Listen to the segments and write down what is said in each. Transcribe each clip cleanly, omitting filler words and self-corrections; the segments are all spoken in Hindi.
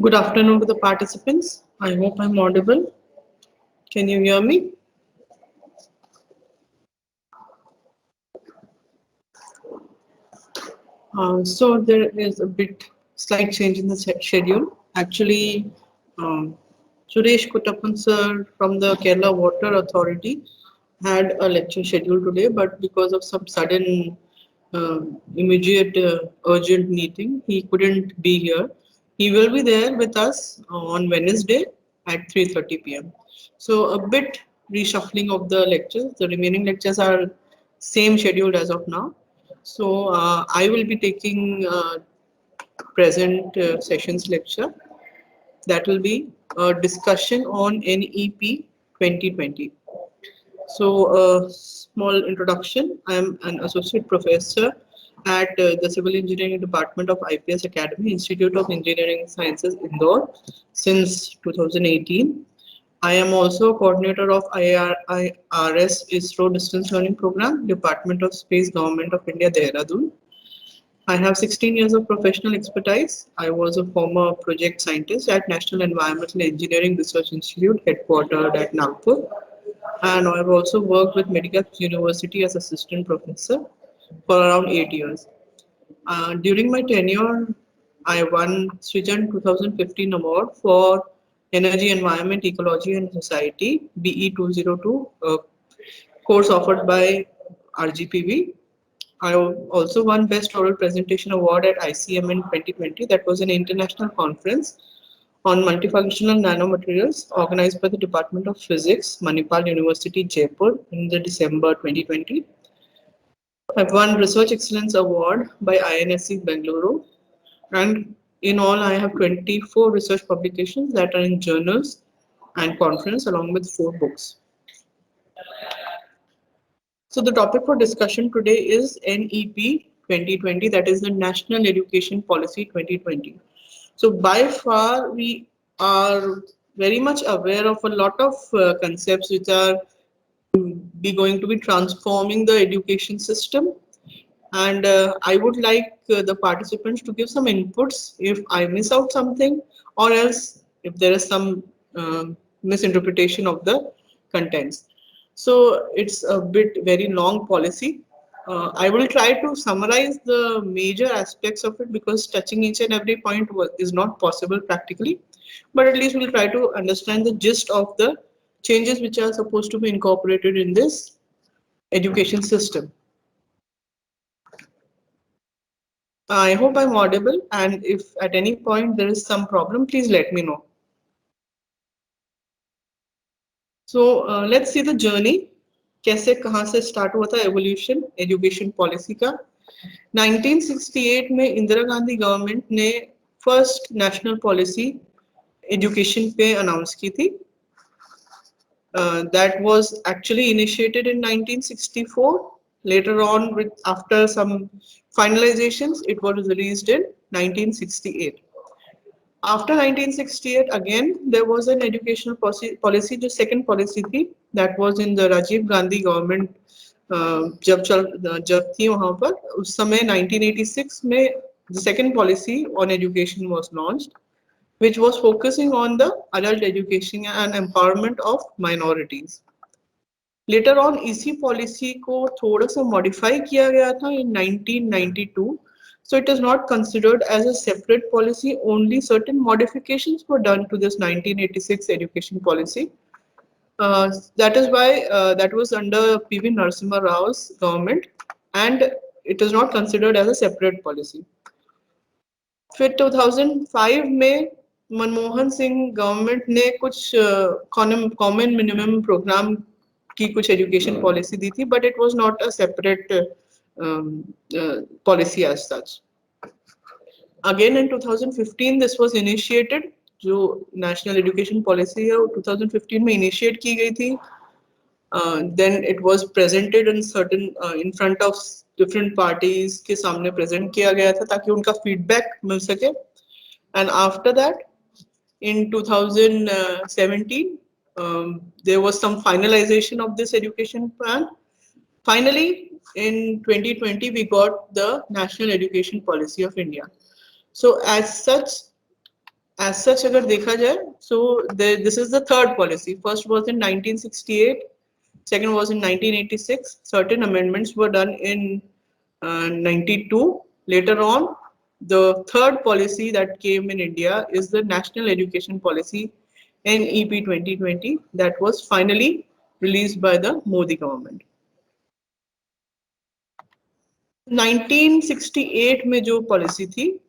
Good afternoon to the participants. I hope I'm audible. Can you hear me? So there is a bit slight change in the schedule. Actually, um, Suresh Kuttappan sir from the Kerala Water Authority had a lecture scheduled today, but because of some sudden, immediate, urgent meeting, he couldn't be here. He will be there with us on Wednesday at 3:30 p.m. So a bit reshuffling of the lectures. The remaining lectures are same scheduled as of now. So I will be taking present sessions lecture. That will be a discussion on NEP 2020. So, a small introduction. I am an associate professor at the Civil Engineering Department of IPS Academy, Institute of Engineering Sciences, Indore, since 2018. I am also a coordinator of IRS ISRO Distance Learning Program, Department of Space, Government of India, Dehradun. I have 16 years of professional expertise. I was a former project scientist at National Environmental Engineering Research Institute, headquartered at Nagpur. And I've also worked with Medicaps University as assistant professor for around 8 years. During my tenure, I won Srijan 2015 award for Energy, Environment, Ecology and Society BE 202 course offered by RGPV. I also won Best Oral Presentation Award at ICMN 2020. That was an international conference on multifunctional nanomaterials organized by the Department of Physics, Manipal University, Jaipur in the December 2020. I've won Research Excellence Award by INSC Bengaluru, and in all I have 24 research publications that are in journals and conference along with 4 books. So the topic for discussion today is NEP 2020, that is the National Education Policy 2020. So by far we are very much aware of a lot of concepts which are going to be transforming the education system, and I would like the participants to give some inputs if I miss out something, or else if there is some misinterpretation of the contents. So it's a bit very long policy. I will try to summarize the major aspects of it because touching each and every point is not possible practically, but at least we'll try to understand the gist of the changes which are supposed to be incorporated in this education system. I hope I'm audible, and if at any point there is some problem, please let me know. So let's see the journey. कैसे कहाँ से स्टार्ट हुआ था एवोल्यूशन एजुकेशन पॉलिसी का. 1968 में इंदिरा गांधी गवर्नमेंट ने फर्स्ट नेशनल पॉलिसी एजुकेशन पे अनाउंस की थी. That was actually initiated in 1964. Later on, after some finalizations, it was released in 1968. After 1968, again, there was an educational policy, the second policy थी, that was in the Rajiv Gandhi government. जब थी वहाँ पर उस समय 1986 में the second policy on education was launched, which was focusing on the adult education and empowerment of minorities. Later on इसी पॉलिसी को थोड़ा सा मॉडिफाई किया गया था in 1992. So it is not considered as a separate policy. Only certain modifications were done to this 1986 education policy. That is why that was under PV Narasimha Rao's government, and it is not considered as a separate policy. फिर 2005 में मनमोहन सिंह गवर्नमेंट ने कुछ कॉमन मिनिमम प्रोग्राम की कुछ एजुकेशन पॉलिसी दी थी, but it was not a separate policy as such. Again in 2015 this was initiated. जो नेशनल एजुकेशन पॉलिसी है वो 2015 में इनिशिएट की गई थी. Then it was presented in certain in front of different parties के सामने present किया गया था ताकि उनका feedback मिल सके. And after that, in 2017, there was some finalization of this education plan. Finally, in 2020, we got the National Education Policy of India. So as such, as such अगर देखा जाए, so this is the third policy. First was in 1968, second was in 1986. Certain amendments were done in 92. Later on, the third policy that came in India is the National Education Policy, NEP 2020, that was finally released by the Modi government. 1968 में जो पॉलिसी थी,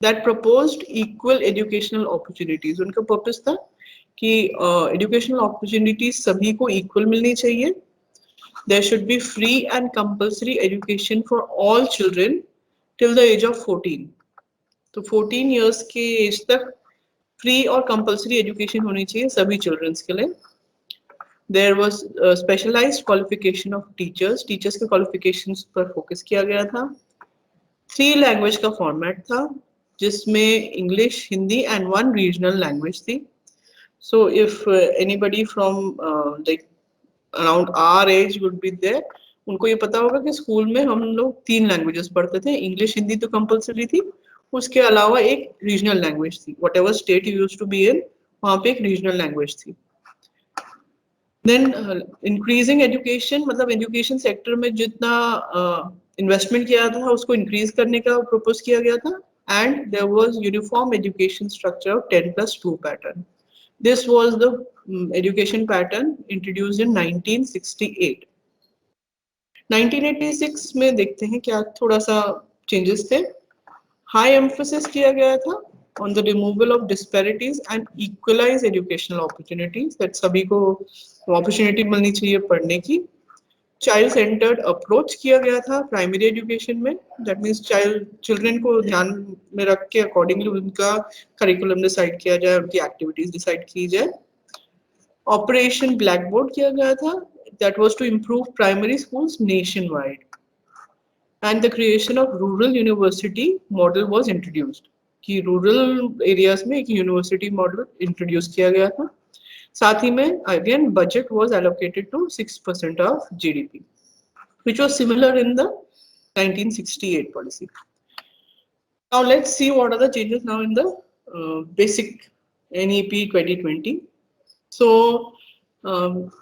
that proposed equal educational opportunities. उनका पर्पस था कि educational opportunities सभी को equal मिलनी चाहिए. There should be free and compulsory education for all children till the age of 14. तो 14 years के एज तक फ्री और कंपल्सरी एजुकेशन होनी चाहिए सभी चिल्ड्रंस के लिए. There was specialized qualification of teachers. Teachers के क्वालिफिकेशंस पर फोकस किया गया था. 3 लैंग्वेज का फॉर्मेट था, जिसमें English, Hindi and 1 regional language थी. So if anybody from like around our age would be there, उनको ये पता होगा कि स्कूल में हम लोग 3 लैंग्वेजेस पढ़ते थे. इंग्लिश, हिंदी तो कंपल्सरी थी, उसके अलावा एक रीजनल लैंग्वेज थी. Whatever state you used to be in, वहाँ पे एक रीजनल लैंग्वेज थी. देन इंक्रीजिंग एजुकेशन, मतलब एजुकेशन सेक्टर में जितना इन्वेस्टमेंट किया था उसको इंक्रीज करने का प्रपोज किया गया था. And there was uniform education structure of 10+2 pattern. This was the education pattern introduced in 1968. 1986 में देखते हैं क्या थोड़ा सा चेंजेस थे. हाई एम्फोसिस किया गया था on the removal of disparities and equalize educational opportunities, that सभी को opportunity मिलनी चाहिए पढ़ने की. Child centered approach किया गया था प्राइमरी एजुकेशन में. that means children को ध्यान में रख के accordingly उनका curriculum डिसाइड किया जाए, उनकी activities डिसाइड की जाए. Operation Blackboard किया गया था, that was to improve primary schools nationwide. And the creation of rural university model was introduced. कि रूरल एरियाज में एक यूनिवर्सिटी मॉडल इंट्रोड्यूस किया गया था. साथ ही में again budget was allocated to 6% of GDP, which was similar in the 1968 policy. Now let's see what are the changes now in the basic NEP 2020. So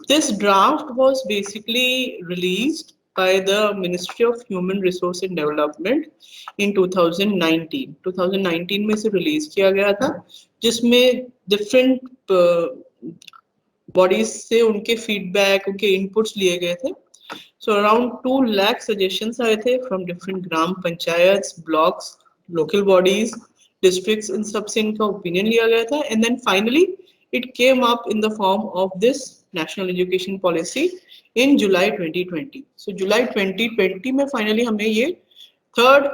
this draft was basically released by the Ministry of Human Resource and Development in 2019. 2019 में से रिलीज किया गया था, जिसमें डिफरेंट बॉडीज से उनके फीडबैक, उनके इनपुट्स लिए गए थे. सो अराउंड 2 लाख सजेशंस आए थे from different gram panchayat, blocks, local bodies, districts. इन सब से इनका ओपिनियन लिया गया था. And then finally it came up in the form of this national education policy in July 2020. So July 2020 में finally हमें ये third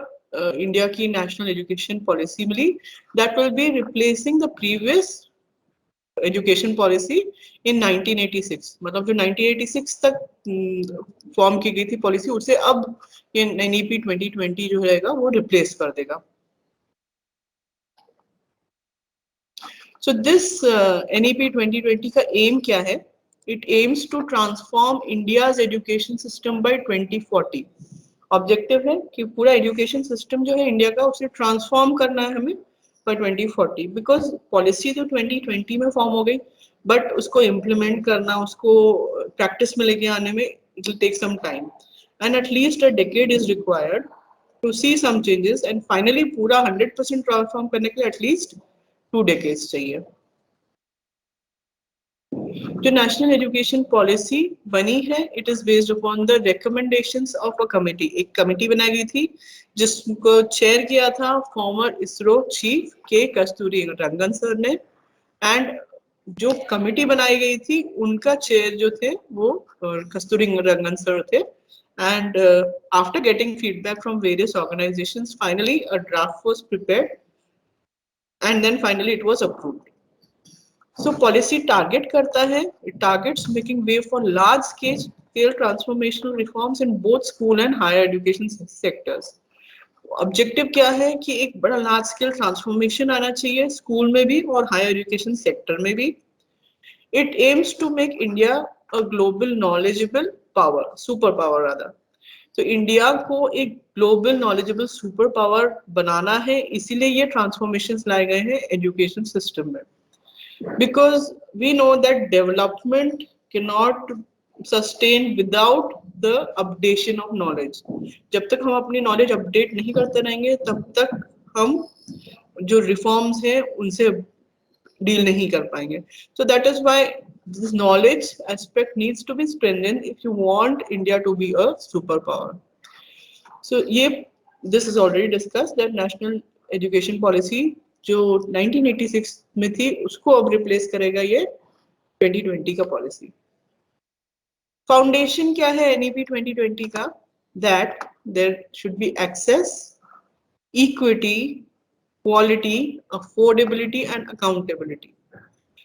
India की national education policy milli, that will be replacing the previous education policy in 1986. मतलब जो 1986 तक फॉर्म की गई थी पॉलिसी, उससे अब ये NEP 2020 जो रहेगा वो रिप्लेस कर देगा. So this NEP 2020 का एम क्या है? It aims to transform India's education system by 2040. Objective है कि पूरा एजुकेशन सिस्टम जो है इंडिया का, उसे ट्रांसफॉर्म करना है हमें by 2040. बिकॉज पॉलिसी तो 2020 में फॉर्म हो गई, बट उसको इम्प्लीमेंट करना, उसको प्रैक्टिस में लेके आने में it will take some time, and at least a decade is required to see some changes, and finally पूरा 100% ट्रांसफॉर्म करने के लिए at least 2 decades चाहिए. जो नेशनल एजुकेशन पॉलिसी बनी है, it is based upon the recommendations of a committee. एक कमिटी बनाई गई थी जिसको चेयर किया था फॉर्मर इसरो चीफ के कस्तूरी रंगन सर ने. एंड जो कमिटी बनाई गई थी उनका चेयर जो थे वो कस्तूरी रंगन सर थे. And after getting feedback from various organisations, finally a draft was prepared and then finally it was approved. So policy target करता है, it targets making way for large scale transformational reforms in both school and higher education sectors. Objective क्या है कि एक बड़ा लार्ज स्केल ट्रांसफॉर्मेशन आना चाहिए स्कूल में भी और हायर एजुकेशन सेक्टर में भी. It aims to make India a global knowledgeable power, super power rather. तो इंडिया को एक ग्लोबल नॉलेजेबल सुपर पावर बनाना है, इसीलिए ये ट्रांसफॉर्मेशंस लाए गए हैं एजुकेशन सिस्टम में। Because we know that development cannot sustain without the updation of knowledge. जब तक हम अपनी नॉलेज अपडेट नहीं करते रहेंगे तब तक हम जो रिफॉर्म्स हैं उनसे डील नहीं कर पाएंगे. So that is why this knowledge aspect needs to be strengthened if you want India to be a superpower. So ये this is already discussed that national education policy जो 1986 में थी उसको अब रिप्लेस करेगा ये 2020 का पॉलिसी. फाउंडेशन क्या है एनईपी 2020 का? That there should be access, equity, quality, affordability and accountability.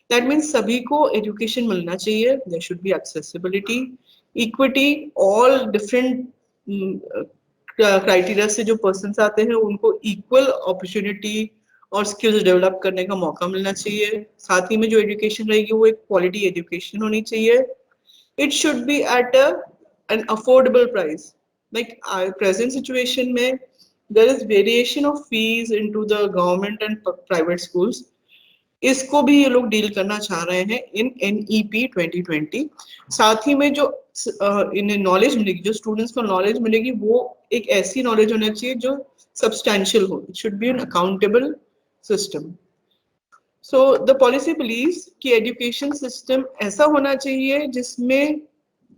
That means सभी को एजुकेशन मिलना चाहिए. There should be accessibility, equity, all different criteria से जो पर्सन्स आते हैं उनको इक्वल अपॉर्चुनिटी और स्किल्स डेवलप करने का मौका मिलना चाहिए. साथ ही में जो एजुकेशन रहेगी वो एक क्वालिटी एजुकेशन होनी चाहिए. It should be at an affordable price. Like present situation में there is variation of fees into the government and private schools. इसको भी ये लोग डील करना चाह रहे हैं इन एनईपी 2020. साथ ही में जो इन्हें नॉलेज मिलेगी, जो स्टूडेंट्स को नॉलेज मिलेगी वो एक ऐसी नॉलेज होनी चाहिए जो सब्सटैंशियल हो. It should be an accountable system. So the policy believes कि एजुकेशन सिस्टम ऐसा होना चाहिए जिसमें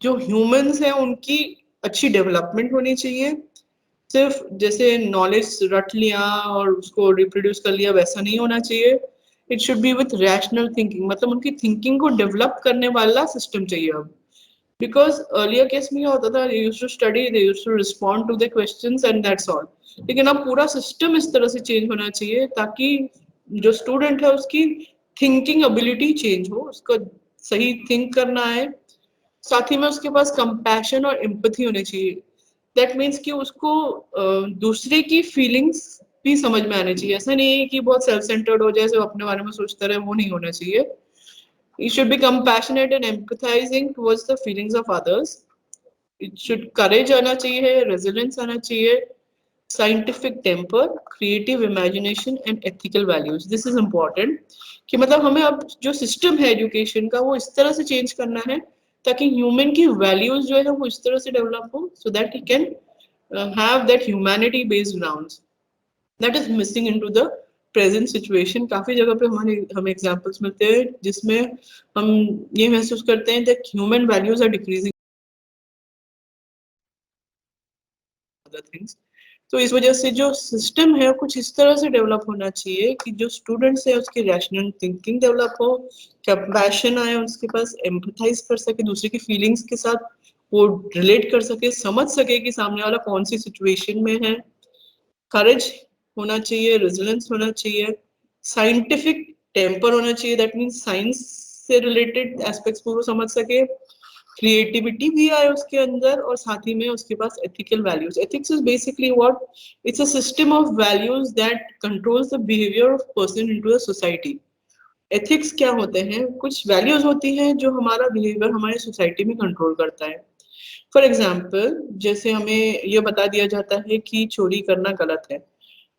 जो ह्यूमंस हैं उनकी अच्छी डेवलपमेंट होनी चाहिए. सिर्फ जैसे नॉलेज रट लिया और उसको रिप्रोड्यूस कर लिया वैसा नहीं होना चाहिए. It should B with rational thinking, मतलब उनकी थिंकिंग को डेवलप करने वाला सिस्टम चाहिए अब. बिकॉज अर्लियर केस में क्या होता था, they used to study, they used to respond to the questions and that's all. लेकिन अब पूरा सिस्टम इस तरह से चेंज होना चाहिए ताकि जो स्टूडेंट है उसकी थिंकिंग एबिलिटी चेंज हो, उसको सही थिंक करना है. साथ ही में उसके पास कंपैशन और एम्पैथी होनी चाहिए. दैट मीन्स कि उसको दूसरे की फीलिंग्स भी समझ में आनी चाहिए. ऐसा नहीं है कि बहुत सेल्फ सेंटर्ड हो जाए, सिर्फ अपने बारे में सोचता रहे, वो नहीं होना चाहिए. You should be compassionate and empathizing towards the feelings of others. It should courage आना चाहिए, resilience आना चाहिए, scientific temper, creative imagination and ethical values. This is important कि मतलब हमें अब जो सिस्टम है एजुकेशन का वो इस तरह से चेंज करना है ताकि ह्यूमन की वैल्यूज जो है वो इस तरह से डेवलप हो, so that he can have that humanity based grounds that is missing into the present situation. काफी जगह पे हमें एग्जांपल्स मिलते हैं जिसमें हम ये महसूस करते हैं that human values are decreasing other things. तो इस वजह से जो सिस्टम है कुछ इस तरह से डेवलप होना चाहिए कि जो स्टूडेंट्स है उसकी रैशनल थिंकिंग डेवलप हो, कंपैशन आए, उसके पास एम्पैथाइज कर सके, दूसरे की फीलिंग्स के साथ वो रिलेट कर सके, समझ सके कि सामने वाला कौन सी सिचुएशन में है. करेज होना चाहिए, रेजिलियंस होना चाहिए, साइंटिफिक टेम्पर होना चाहिए. दैट मीन्स साइंस से रिलेटेड एस्पेक्ट्स को वो समझ सके, क्रिएटिविटी भी आए उसके अंदर, और साथ ही में उसके पास ethical values. Ethics is basically what? It's a system of values that controls the behaviour of person into the society. Ethics क्या होते हैं? कुछ वैल्यूज होती हैं जो हमारा बिहेवियर हमारे सोसाइटी में कंट्रोल करता है. फॉर एग्जाम्पल जैसे हमें ये बता दिया जाता है कि चोरी करना गलत है,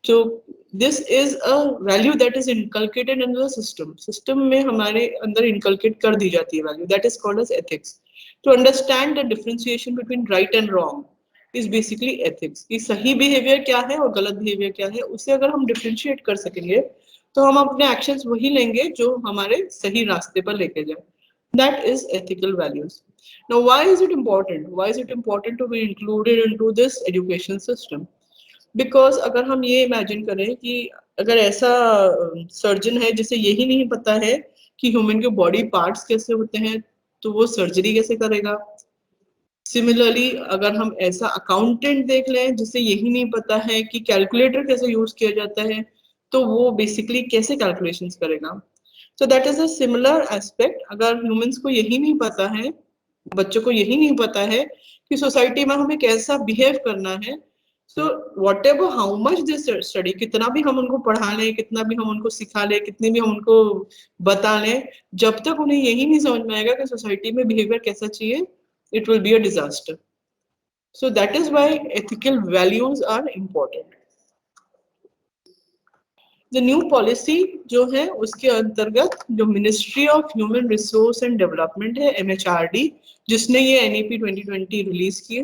तो this is a value that is inculcated in the system. System में हमारे अंदर इनकलकेट कर दी जाती है value, that is called as ethics. To understand the differentiation between right and wrong is basically ethics. कि सही बिहेवियर क्या है और गलत बिहेवियर क्या है, उसे अगर हम डिफरेंशिएट कर सकेंगे तो हम अपने एक्शंस वही लेंगे जो हमारे सही रास्ते पर लेके जाए. That is ethical values. Now, why is it important? Why is it important to be included into this education system? Because अगर हम ये इमेजिन करें कि अगर ऐसा सर्जन है जिसे यही नहीं पता है कि ह्यूमन के बॉडी पार्ट्स कैसे होते हैं, तो वो सर्जरी कैसे करेगा? सिमिलरली अगर हम ऐसा अकाउंटेंट देख लें जिसे यही नहीं पता है कि कैलकुलेटर कैसे यूज किया जाता है, तो वो बेसिकली कैसे कैलकुलेशंस करेगा? So that is a similar aspect. अगर ह्यूमंस को यही नहीं पता है, बच्चों को यही नहीं पता है कि सोसाइटी में हमें कैसा बिहेव करना है, so what ever how much this study, कितना भी हम उनको पढ़ा लें, कितना भी हम उनको सिखा लें, कितनी भी हम उनको बता लें, जब तक उन्हें यही नहीं समझ में आएगा कि सोसाइटी में बिहेवियर कैसा चाहिए, it will be a disaster. So that is why ethical values are important. The new policy जो है उसके अंतर्गत जो ministry of human resource and development है MHRD, जिसने ये NEP 2020 रिलीज की है,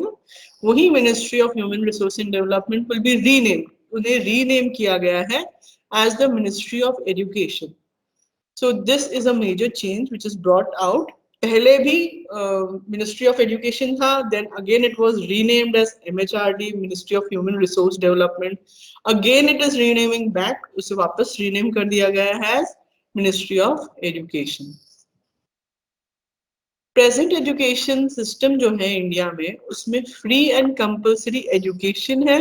वही ministry of human resource and development will be rename, उन्हें रीनेम किया गया है as the ministry of education. So this is a major change which is brought out. पहले भी मिनिस्ट्री ऑफ एजुकेशन था, then again it was renamed as MHRD, ministry of human resource development. Again it is renaming back, उसे वापस रीनेम कर दिया गया है as ministry of education. Present education system जो है इंडिया में, उसमें फ्री एंड कंपल्सरी एजुकेशन है.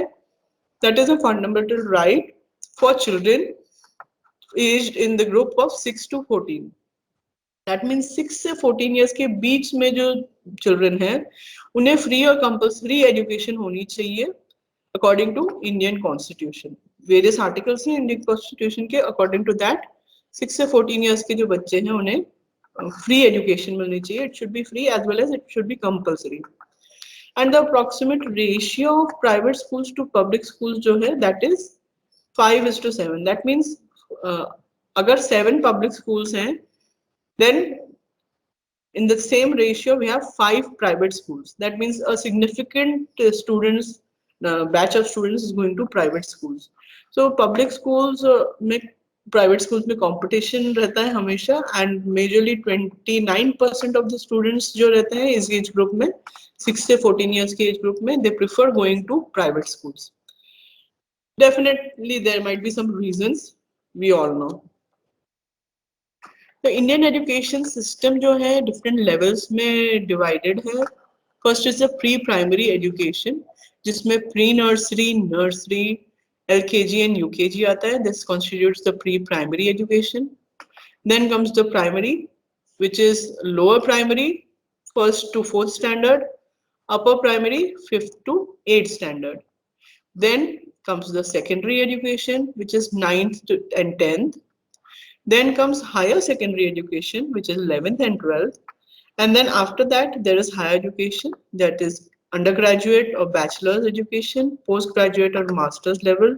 That is a fundamental right for children aged in the group of 6 to 14. That means 6 से 14 ईयर्स के बीच में जो चिल्ड्रन हैं, उन्हें फ्री और कंपल्सरी एजुकेशन होनी चाहिए according to Indian constitution. Various articles हैं इंडियन कॉन्स्टिट्यूशन के, अकॉर्डिंग टू दैट 6 से 14 ईयर्स के जो बच्चे हैं उन्हें फ्री एजुकेशन मिलनी चाहिए. It should be free as well as it should be compulsory. And the approximate ratio of private schools to public schools जो है, दैट इज 5:7. दैट मीन्स अगर 7 पब्लिक स्कूल्स हैं, then in the same ratio we have 5 private schools. That means a significant students batch of students is going to private schools. So public schools में private schools में competition रहता है हमेशा, and majorly 29% of the students जो रहते हैं इस age group में, 6 से 14 years के age group में, they prefer going to private schools. Definitely there might be some reasons, we all know. तो इंडियन एजुकेशन सिस्टम जो है डिफरेंट लेवल्स में डिवाइडेड है. First is the pre primary education, जिसमें pre nursery, nursery, LKG and UKG आता है. This constitutes the pre primary education. Then comes the primary, which is lower primary, 1st to 4th standard, upper primary, 5th to 8th standard. Then comes the secondary education, which is 9th to and 10th. Then comes higher secondary education, which is 11th and 12th. And then after that, there is higher education, that is undergraduate or bachelor's education, postgraduate or master's level,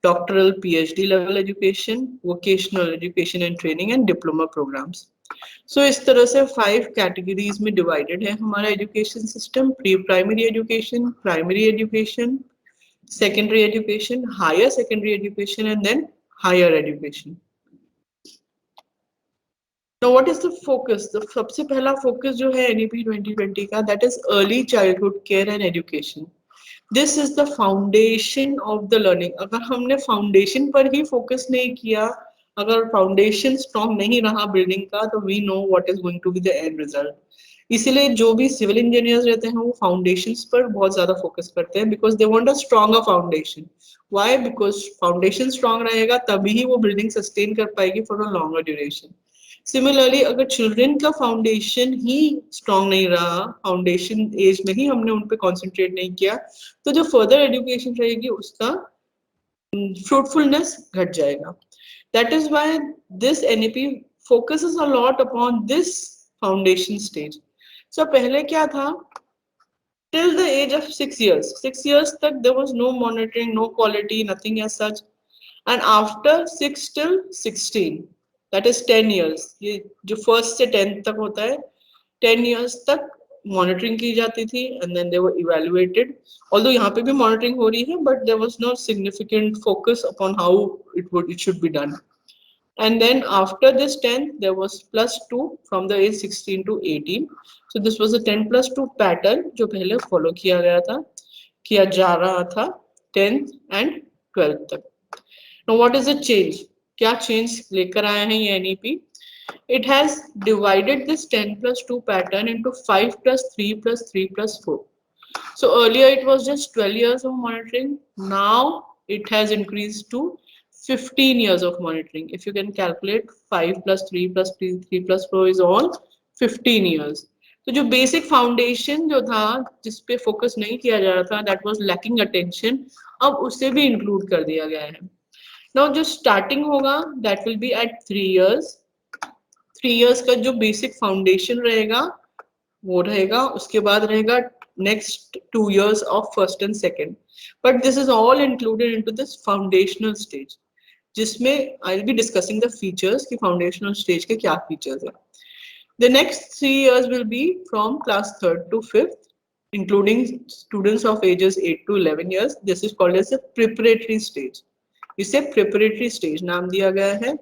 doctoral PhD level education, vocational education and training, and diploma programs. So इस तरह से 5 categories में divided है हमारा education system: pre-primary education, primary education, secondary education, higher secondary education, and then higher education. Now what is the focus? The सबसे पहला focus जो है NEP 2020 का, that is early childhood care and education. This is the foundation of the learning. अगर हमने foundation पर ही focus नहीं किया, अगर foundation strong नहीं रहा building का, तो we know what is going to be the end result. इसीलिए जो भी civil engineers रहते हैं वो foundations पर बहुत ज़्यादा focus करते हैं, because they want a stronger foundation. Why? Because foundation strong रहेगा तभी ही वो building sustain कर पाएगी for a longer duration. Similarly अगर चिल्ड्रन का फाउंडेशन ही स्ट्रॉन्ग नहीं रहा, फाउंडेशन एज में ही हमने उन पे कॉन्सेंट्रेट नहीं किया, तो जो फर्दर एजुकेशन रहेगी उसका फ्रूटफुलनेस घट जाएगा. That is why this NEP focuses a lot upon this foundation stage. So पहले क्या था, till the age of 6 years, 6 years तक there was no monitoring, no quality, nothing as such. And after 6 till 16, that is 10 years, ये जो 1st से 10th तक होता है, 10 years तक monitoring की जाती थी, and then they were evaluated. Although यहाँ पे भी monitoring हो रही है, but there was no significant focus upon how it should be done. And then after this 10th, there was +2 from the age 16 to 18. So this was a 10+2 pattern जो पहले follow किया गया था, किया जा रहा था 10th and 12th तक. Now what is the change? क्या change लेकर आया है ये NEP? It has divided this 10+2 pattern into 5+3+3+4. So earlier it was just 12 years of monitoring. Now it has increased to 15 years of monitoring. If you can calculate, 5+3+3+4 is all 15 years. तो जो बेसिक फाउंडेशन जो था जिस पे फोकस नहीं किया जा रहा था, दैट वाज लैकिंग अटेंशन, अब उसे भी इंक्लूड कर दिया गया है. नाउ जो स्टार्टिंग होगा that will be at 3 years. 3 years का जो बेसिक फाउंडेशन रहेगा वो रहेगा, उसके बाद रहेगा next 2 years of first and second. But this is all included into this foundational stage, जिसमें I'll be discussing the features कि foundational stage के क्या features है. The next 3 years will be from class 3rd to 5th, including students of ages 8 to 11 years. This is called as a preparatory stage. इसे preparatory stage नाम दिया गया है.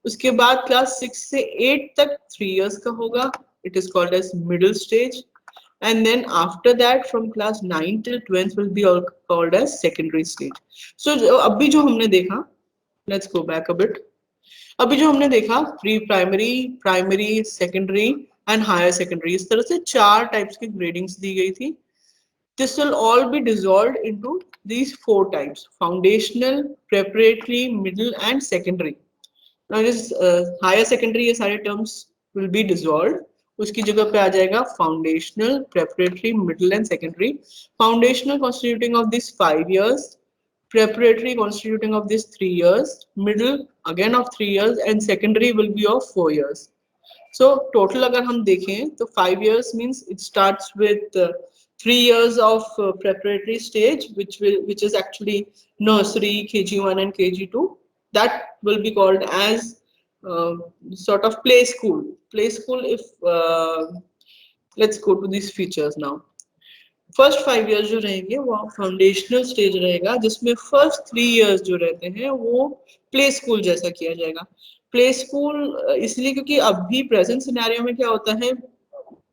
उसके बाद क्लास 6 से 8 तक 3 years का होगा. It is called as middle stage. And then after that from class 9 till 12th will be all called as secondary stage. So अभी जो हमने देखा, let's go back a bit. अभी जो हमने देखा pre primary, primary, secondary and higher secondary, इस तरह से 4 टाइप्स की ग्रेडिंग्स दी गई थी. This will all be dissolved into these 4 types: foundational, preparatory, middle and secondary. Now this higher secondary, ये सारे terms will be dissolved. उसकी जगह पे आ जाएगा foundational, preparatory, middle and secondary. Foundational constituting of these 5 years, preparatory constituting of these 3 years, middle again of 3 years and secondary will be of 4 years. So total अगर हम देखें तो 5 years means it starts with 3 years of preparatory stage, which is actually nursery, KG1 and KG2. That will be called as sort of play school. Play school, if let's go to these features now. First 5 years जो रहेंगे वो फाउंडेशनल स्टेज रहेगा, जिसमें फर्स्ट 3 years जो रहते हैं वो प्ले स्कूल जैसा किया जाएगा. प्ले स्कूल इसलिए क्योंकि अभी प्रेजेंट सिनेरियो में क्या होता है,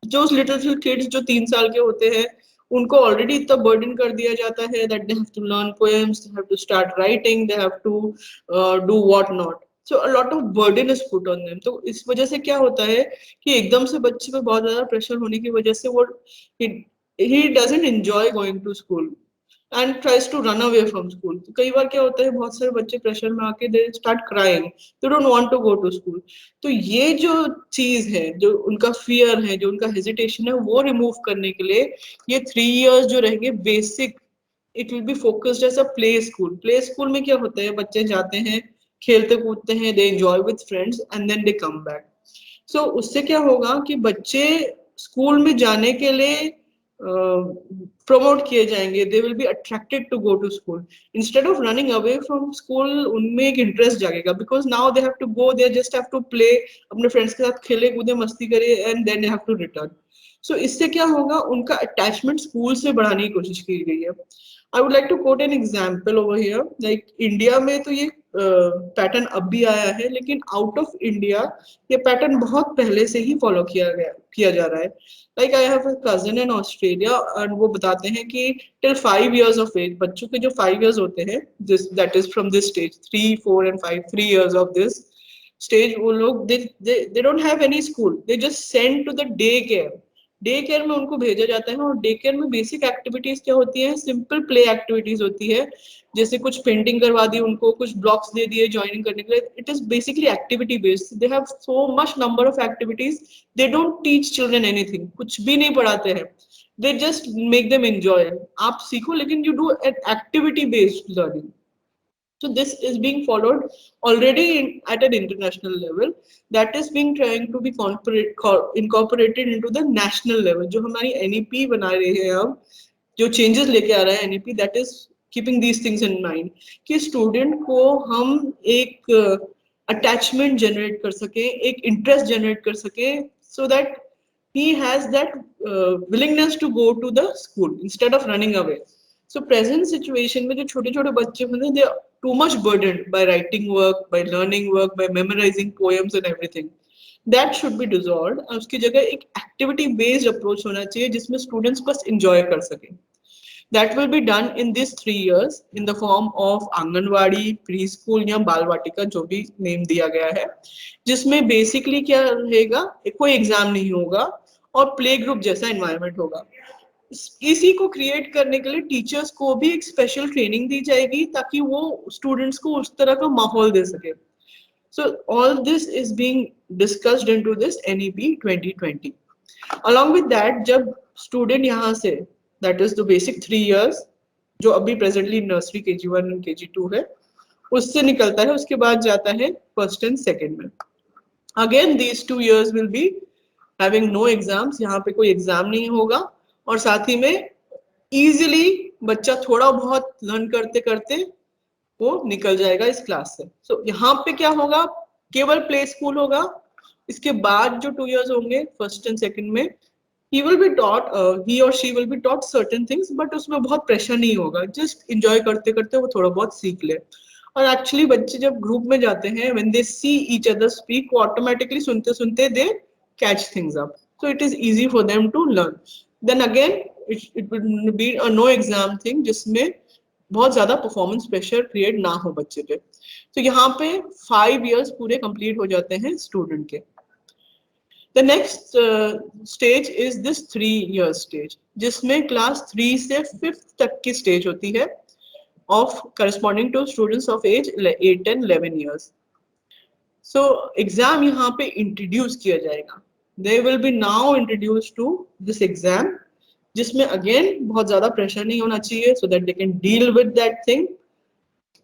जो लिटिल किड्स जो 3 साल के होते हैं उनको ऑलरेडी इतना बर्डन कर दिया जाता है that they have to learn poems, they have to start writing, they have to do what not. So a lot of burden is put on them. तो इस वजह से क्या होता है कि एकदम से बच्चे पे बहुत ज्यादा प्रेशर होने की वजह से वो he doesn't enjoy going to school and tries to run away from school. तो कई बार क्या होता है, बहुत सारे बच्चे प्रेशर में आके they start crying, they don't want to go to school. तो ये जो चीज है, जो उनका फियर है, जो उनका हेजिटेशन है, वो रिमूव करने के लिए ये 3 years जो रहेंगे basic, it will be focused as a play school. Play school में क्या होता है, बच्चे जाते हैं, खेलते कूदते हैं, they enjoy with friends and then they come back. So उससे क्या होगा कि बच्चे स्कूल में जाने के लिए प्रमोट किए जाएंगे. They will be attracted to go to school instead of running away from school. उनमें एक इंटरेस्ट जागेगा because now they have to go, they just have to play, अपने फ्रेंड्स के साथ खेले कूदे मस्ती करे and then they have to return. So इससे क्या होगा, उनका अटैचमेंट स्कूल से बढ़ाने की कोशिश की गई है. I would like to quote an example over here. Like India में तो ये पैटर्न अब भी आया है, लेकिन आउट ऑफ इंडिया ये पैटर्न बहुत पहले से ही फॉलो किया जा रहा है. Like I have a cousin in Australia and वो बताते हैं कि टिल 5 years ऑफ एज, बच्चों के जो 5 years होते हैं, this that is from this stage 3, 4 and 5, 3 years of this stage, वो लोग they don't have any school, they just send to the day care. Day care में उनको भेजा जाता है और डे केयर में बेसिक एक्टिविटीज क्या होती है, सिंपल प्ले एक्टिविटीज होती है. जैसे कुछ पेंटिंग करवा दी उनको, कुछ ब्लॉक्स दे दिए ज्वाइनिंग करने के लिए. It is basically activity based. They have so much number of activities. They don't teach children anything, कुछ भी नहीं पढ़ाते हैं. They just make them enjoy. आप सीखो लेकिन you do activity based learning. So this is being followed already at an international level. That is being trying to be incorporated into the national level. जो हमारी NEP बना रहे हैं अब, जो changes लेके आ रहा है NEP, that is keeping these things in mind कि student को हम एक attachment generate कर सके, एक interest generate कर सके, so that he has that willingness to go to the school instead of running away. So present situation में जो छोटे छोटे बच्चे होते हैं, they are too much burdened by writing work, by learning work, by memorizing poems and everything. That should be dissolved. और उसकी जगह एक activity based approach होना चाहिए जिसमें students बस enjoy कर सकें. That will be done in these 3 years in the form of anganwadi, preschool या बाल वाटिका, जो भी नेम दिया गया है, जिसमें बेसिकली क्या रहेगा, कोई एग्जाम नहीं होगा और प्ले ग्रुप जैसा एनवायरनमेंट होगा. इसी को क्रिएट करने के लिए टीचर्स को भी एक स्पेशल ट्रेनिंग दी जाएगी ताकि वो स्टूडेंट्स को उस तरह का माहौल दे सके. So all this is being discussed into this NEP 2020. Along with that, जब स्टूडेंट यहाँ से, that is the basic 3 years जो अभी प्रेजेंटली नर्सरी KG1 और KG2 है, उससे निकलता है, उसके बाद जाता है फर्स्ट एंड सेकेंड में. Again these 2 years will be having no exams. यहाँ पे कोई एग्जाम नहीं होगा और साथ ही में इजीली बच्चा थोड़ा बहुत लर्न करते करते वो निकल जाएगा इस क्लास से। सो यहाँ पे क्या होगा, केवल प्ले स्कूल होगा। इसके बाद जो 2 years होंगे फर्स्ट एंड सेकंड में, he will be taught he or she will be taught certain things, but उसमें बहुत प्रेशर नहीं होगा, जस्ट इंजॉय करते करते वो थोड़ा बहुत सीख ले। और एक्चुअली बच्चे जब ग्रुप में जाते हैं, when they see each other speak, वो ऑटोमेटिकली सुनते सुनते they catch things up, so it is easy for them to learn. Then again it would be a no exam thing जिसमें बहुत ज्यादा परफॉर्मेंस प्रेशर क्रिएट ना हो बच्चे पे। तो यहाँ पे 5 years पूरे कंप्लीट हो जाते हैं स्टूडेंट के। The next stage is this 3 year stage, जिसमें क्लास 3 से 5th तक की स्टेज होती है of corresponding to students of age 8 and 11 years. So exam यहाँ पे इंट्रोड्यूस किया जाएगा। They will be now introduced to this exam, जिसमें अगेन बहुत ज्यादा प्रेशर नहीं होना चाहिए, so that they can deal with that thing.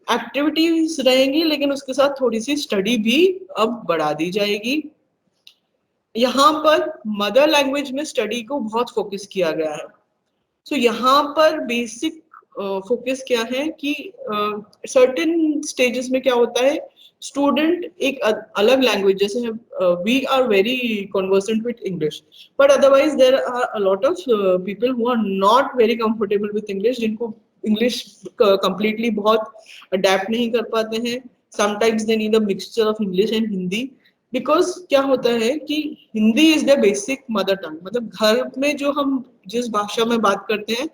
Activities रहेंगी, लेकिन उसके साथ थोड़ी सी स्टडी भी अब बढ़ा दी जाएगी। यहाँ पर मदर लैंग्वेज में स्टडी को बहुत फोकस किया गया है। सो यहाँ पर बेसिक फोकस क्या है कि सर्टेन स्टेजेस में क्या होता है, स्टूडेंट एक अलग लैंग्वेज, जैसे we are very conversant with English, but otherwise there are a lot of people who are not very comfortable with English, जिनको इंग्लिश कंप्लीटली बहुत अडेप्ट नहीं कर पाते हैं। Sometimes they need a mixture of English and Hindi, because क्या होता है कि Hindi is the basic mother tongue, मतलब घर में जो हम जिस भाषा में बात करते हैं,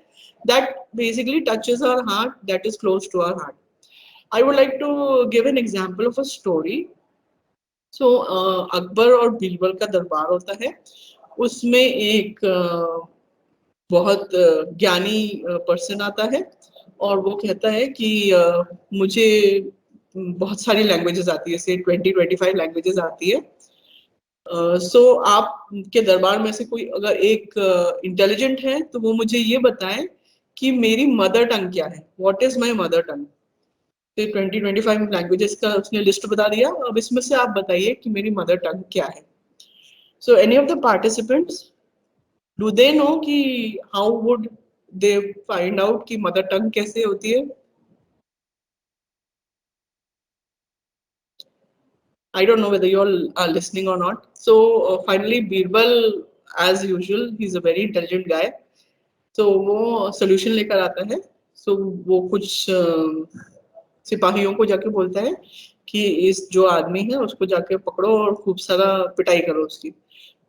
that basically touches our heart, that is close to our heart. I would like to give an example of a story. So Akbar और बीरबल का दरबार होता है, उसमें एक बहुत ज्ञानी पर्सन आता है और वो कहता है कि मुझे बहुत सारी लैंग्वेजेस आती है, से 20-25 लैंग्वेजेस आती है। सो आपके दरबार में से कोई अगर एक इंटेलिजेंट है तो वो मुझे ये बताएं कि मेरी मदर टंग क्या है, what is my mother tongue. तो 20-25 लैंग्वेजेस का उसने लिस्ट बता दिया, अब इसमें से आप बताइए कि मेरी मदर टंग क्या है। So any of the participants, do they know कि how would they find out कि मदर टंग कैसे होती है? I don't know whether you all are listening or not. So finally Birbal, as usual, he's a very intelligent guy. तो वो सोल्यूशन लेकर आता है। सो वो कुछ सिपाहियों को जाके बोलता है कि इस जो आदमी है उसको जाके पकड़ो और खूब सारा पिटाई करो उसकी।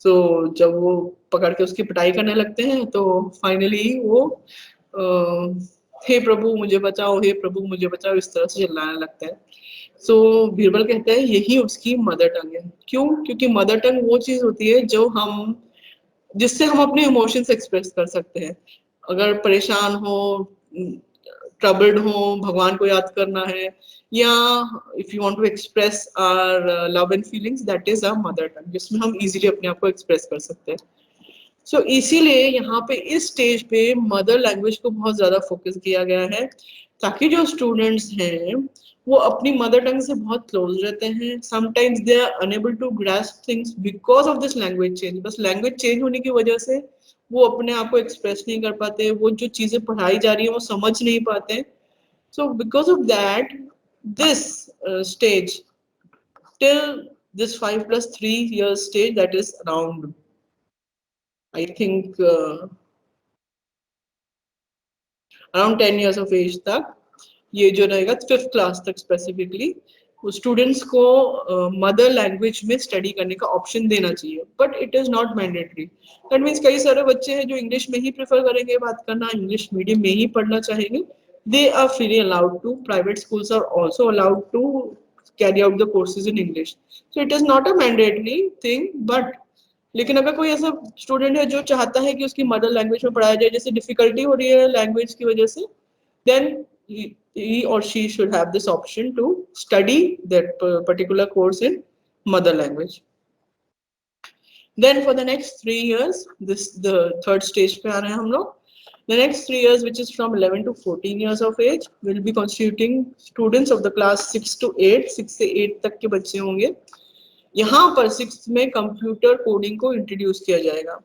तो जब वो पकड़ के उसकी पिटाई करने लगते हैं तो फाइनली वो हे प्रभु मुझे बचाओ, हे प्रभु मुझे बचाओ, इस तरह से चिल्लाने लगता है। सो बीरबल कहते हैं यही उसकी मदर टंग है। क्यों? क्योंकि मदर टंग वो चीज होती है जो हम, जिससे हम अपने इमोशंस एक्सप्रेस कर सकते हैं। अगर परेशान हो, ट्रबल्ड हो, भगवान को याद करना है, या if you want to express our love and feelings, that is our mother tongue, जिसमें हम इजीली अपने आप को एक्सप्रेस कर सकते हैं। सो इसीलिए यहाँ पे इस स्टेज पे मदर लैंग्वेज को बहुत ज्यादा फोकस किया गया है, ताकि जो स्टूडेंट्स हैं वो अपनी मदर टंग से बहुत क्लोज रहते हैं। Sometimes they are unable to grasp things because of this language change. बस लैंग्वेज चेंज होने की वजह से वो अपने आप को एक्सप्रेस नहीं कर पाते, वो जो चीजें पढ़ाई जा रही है वो समझ नहीं पाते। So because of that this stage till this 5+3 years stage, that is around, I think around 10 years of age तक, ये जो रहेगा 5th क्लास तक स्पेसिफिकली, स्टूडेंट्स को मदर लैंग्वेज में स्टडी करने का ऑप्शन देना चाहिए, but it is not mandatory. That means कई सारे बच्चे हैं जो इंग्लिश में ही प्रेफर करेंगे बात करना, इंग्लिश मीडियम में ही पढ़ना चाहेंगे, they are freely allowed to, private schools are also allowed to carry out the courses in English. So it is not a mandatory thing, but लेकिन अगर कोई ऐसा स्टूडेंट है जो चाहता है कि उसकी मदर लैंग्वेज में पढ़ाया जाए, जैसे डिफिकल्टी हो रही है लैंग्वेज की वजह से, then he or she should have this option to study that particular course in mother language. Then for the next 3 years, this the third stage पे आ रहे हैं हम लोग। The next 3 years, which is from 11 to 14 years of age, will be constituting students of the class 6 to 8, 6 से 8 तक के बच्चे होंगे। यहाँ पर 6th में कंप्यूटर कोडिंग को इंट्रोड्यूस किया जाएगा।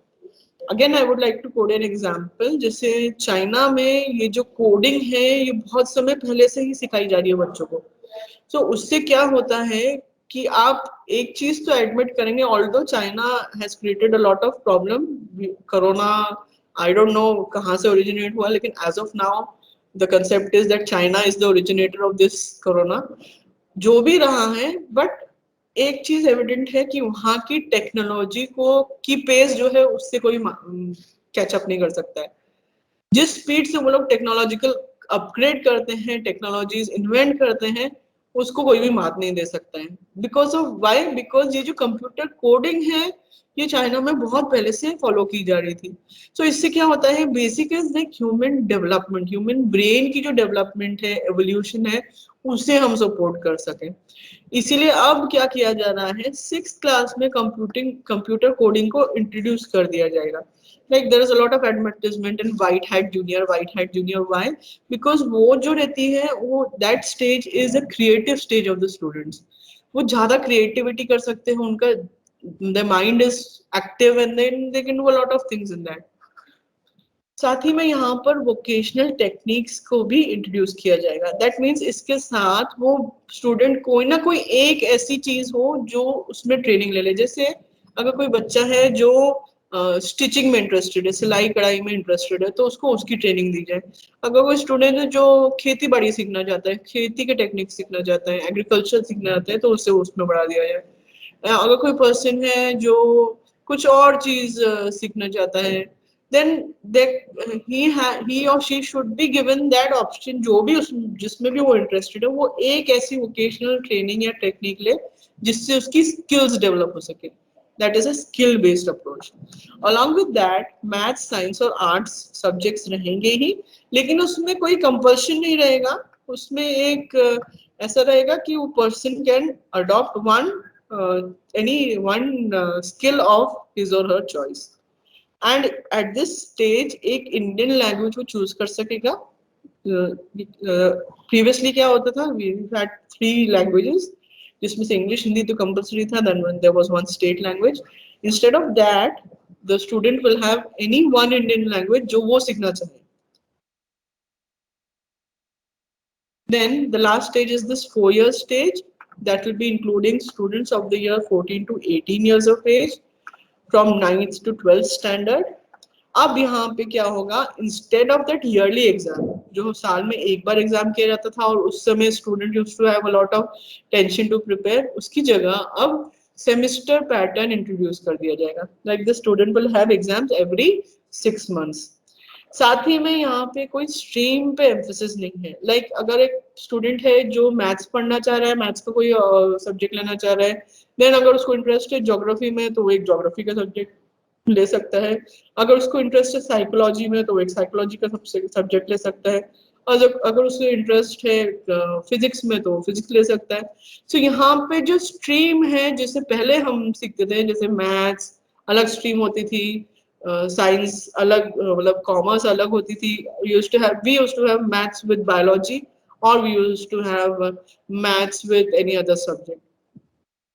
Again I would like to code an example, जैसे चाइना में ये जो कोडिंग है ये बहुत समय पहले से ही सिखाई जा रही है बच्चों को। तो उससे क्या होता है कि आप एक चीज तो एडमिट करेंगे, although China has created a lot of problem, corona I don't know कहाँ से ओरिजिनेट हुआ, लेकिन as of now the concept is that China is the originator of this corona. जो भी रहा है, बट एक चीज एविडेंट है कि वहां की टेक्नोलॉजी को की पेस जो है उससे कोई कैचअप नहीं कर सकता है। जिस स्पीड से वो लोग टेक्नोलॉजिकल अपग्रेड करते हैं, टेक्नोलॉजीज इन्वेंट करते हैं, उसको कोई भी मात नहीं दे सकता है। बिकॉज ऑफ वाई, बिकॉज ये जो कंप्यूटर कोडिंग है ये चाइना में बहुत पहले से फॉलो की जा रही थी। सो इससे क्या होता है, basic is like human development, human brain की जो डेवलपमेंट है, एवोल्यूशन है, उसे हम सपोर्ट कर सकें। इसीलिए अब क्या किया जा रहा है, 6th क्लास में कंप्यूटर कोडिंग को इंट्रोड्यूस कर दिया जाएगा। Like there is a lot of advertisement in White Hat Junior, why? Because वो जो रहती है वो that stage is a creative stage of the students. वो ज्यादा क्रिएटिविटी कर सकते हैं, उनका the mind is active and then they can do a lot of things in that. साथ ही में यहाँ पर वोकेशनल टेक्निक्स को भी इंट्रोड्यूस किया जाएगा। दैट मीन्स इसके साथ वो स्टूडेंट कोई ना कोई एक ऐसी चीज हो जो उसमें ट्रेनिंग ले ले। जैसे अगर कोई बच्चा है जो स्टिचिंग में इंटरेस्टेड है, सिलाई कढ़ाई में इंटरेस्टेड है, तो उसको उसकी ट्रेनिंग दी जाए। अगर कोई स्टूडेंट है जो खेती बाड़ी सीखना चाहता है, खेती के टेक्निक सीखना चाहता है, एग्रीकल्चर सीखना चाहता है, तो उसे उसमें बढ़ा दिया जाए। अगर कोई पर्सन है जो कुछ और चीज सीखना चाहता है, then he or she should be given that option, जो भी उस जिसमें भी वो इंटरेस्टेड है, वो एक ऐसी वोकेशनल ट्रेनिंग या टेक्निक ले जिससे उसकी स्किल्स डेवलप हो सके। That is a skill based approach. Along with that maths, science और आर्ट्स सब्जेक्ट्स रहेंगे ही, लेकिन उसमें कोई कंपल्शन नहीं रहेगा। उसमें एक ऐसा रहेगा कि वो person can adopt one any one skill of his और her choice. And at this stage एक इंडियन लैंग्वेज वो चूज कर सकेगा। प्रीवियसली क्या होता था, वी हैड 3 लैंग्वेजेस, जिसमें से इंग्लिश, हिंदी तो कंपल्सरी था, then there was one state language. Instead of that the student will have any one Indian language जो वो सीखना चाहे। Then the last stage is this 4 year stage that will be including students of the year 14 to 18 years of age from 9th to 12th standard. अब यहाँ पे क्या होगा, instead of that yearly exam जो साल में एक बार एग्जाम किया जाता था और उस समय student used to have a lot of tension to prepare, उसकी जगह अब सेमेस्टर पैटर्न इंट्रोड्यूस कर दिया जाएगा। Like the student will have exams every 6 months। साथ ही में यहाँ पे कोई स्ट्रीम पे एम्फोसिस नहीं है। लाइक अगर एक स्टूडेंट है जो मैथ्स पढ़ना चाह रहा है, मैथ्स का कोई सब्जेक्ट लेना चाह रहा है, देन अगर उसको इंटरेस्ट है ज्योग्राफी में तो वो एक ज्योग्राफी का सब्जेक्ट ले सकता है। अगर उसको इंटरेस्ट है साइकोलॉजी में तो वो एक साइकोलॉजी का सब्जेक्ट ले सकता है। और अगर उसको इंटरेस्ट है फिजिक्स में तो फिजिक्स ले सकता है। तो यहाँ पे जो स्ट्रीम है, जैसे पहले हम सीखते थे, जैसे मैथ्स अलग स्ट्रीम होती थी, साइंस अलग, मतलब कॉमर्स अलग होती थी। We used to have maths with biology और we used to have maths with any other subject.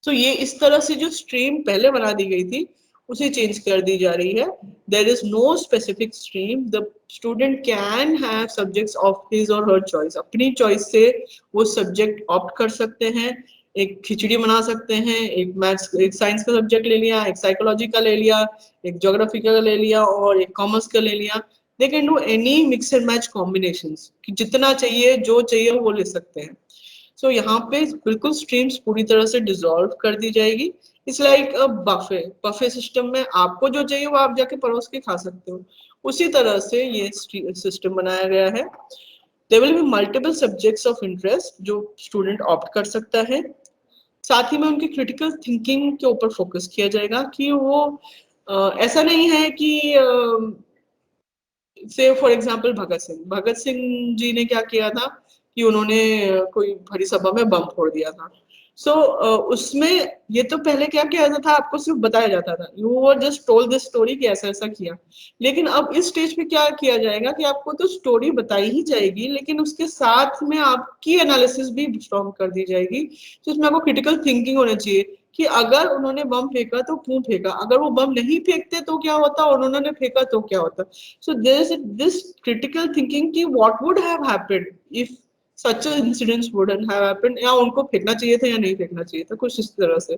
तो ये इस तरह से जो स्ट्रीम पहले बना दी गई थी उसे चेंज कर दी जा रही है। There is no specific stream, the student can have subjects of his और हर चॉइस। अपनी चॉइस से वो सब्जेक्ट ऑप्ट कर सकते हैं। एक खिचड़ी बना सकते हैं, एक मैथ्स एक साइंस का सब्जेक्ट ले लिया, एक साइकोलॉजी का ले लिया, एक ज्योग्राफी का ले लिया और एक कॉमर्स का ले लिया। दे can do any mix and match combinations, कि जितना चाहिए जो चाहिए वो ले सकते हैं। सो यहाँ पे बिल्कुल स्ट्रीम्स पूरी तरह से डिसॉल्व कर दी जाएगी। It's like a buffet, buffet system में आपको जो चाहिए वो आप जाके परोस के खा सकते हो। उसी तरह से ये सिस्टम बनाया गया है। There will be multiple subjects of interest जो स्टूडेंट ऑप्ट कर सकता है। साथ ही में उनकी क्रिटिकल थिंकिंग के ऊपर फोकस किया जाएगा कि वो ऐसा नहीं है कि से फॉर एग्जाम्पल भगत सिंह जी ने क्या किया था कि उन्होंने कोई भरी सभा में बम फोड़ दिया था। सो उसमें ये तो पहले क्या किया जाता था, आपको सिर्फ बताया जाता था, you were just told this story कि ऐसा ऐसा किया। लेकिन अब इस स्टेज पे क्या किया जाएगा कि आपको तो स्टोरी बताई ही जाएगी, लेकिन उसके साथ में आपकी एनालिसिस भी स्ट्रॉन्ग कर दी जाएगी। तो इसमें आपको क्रिटिकल थिंकिंग होनी चाहिए कि अगर उन्होंने बम फेंका तो क्यों फेंका, अगर वो बम नहीं फेंकते तो क्या होता और उन्होंने फेंका तो क्या होता. So there is this critical thinking कि what would have happened if such incidents wouldn't have happened, या उनको फेंकना चाहिए था या नहीं फेंकना चाहिए था, कुछ इस तरह से.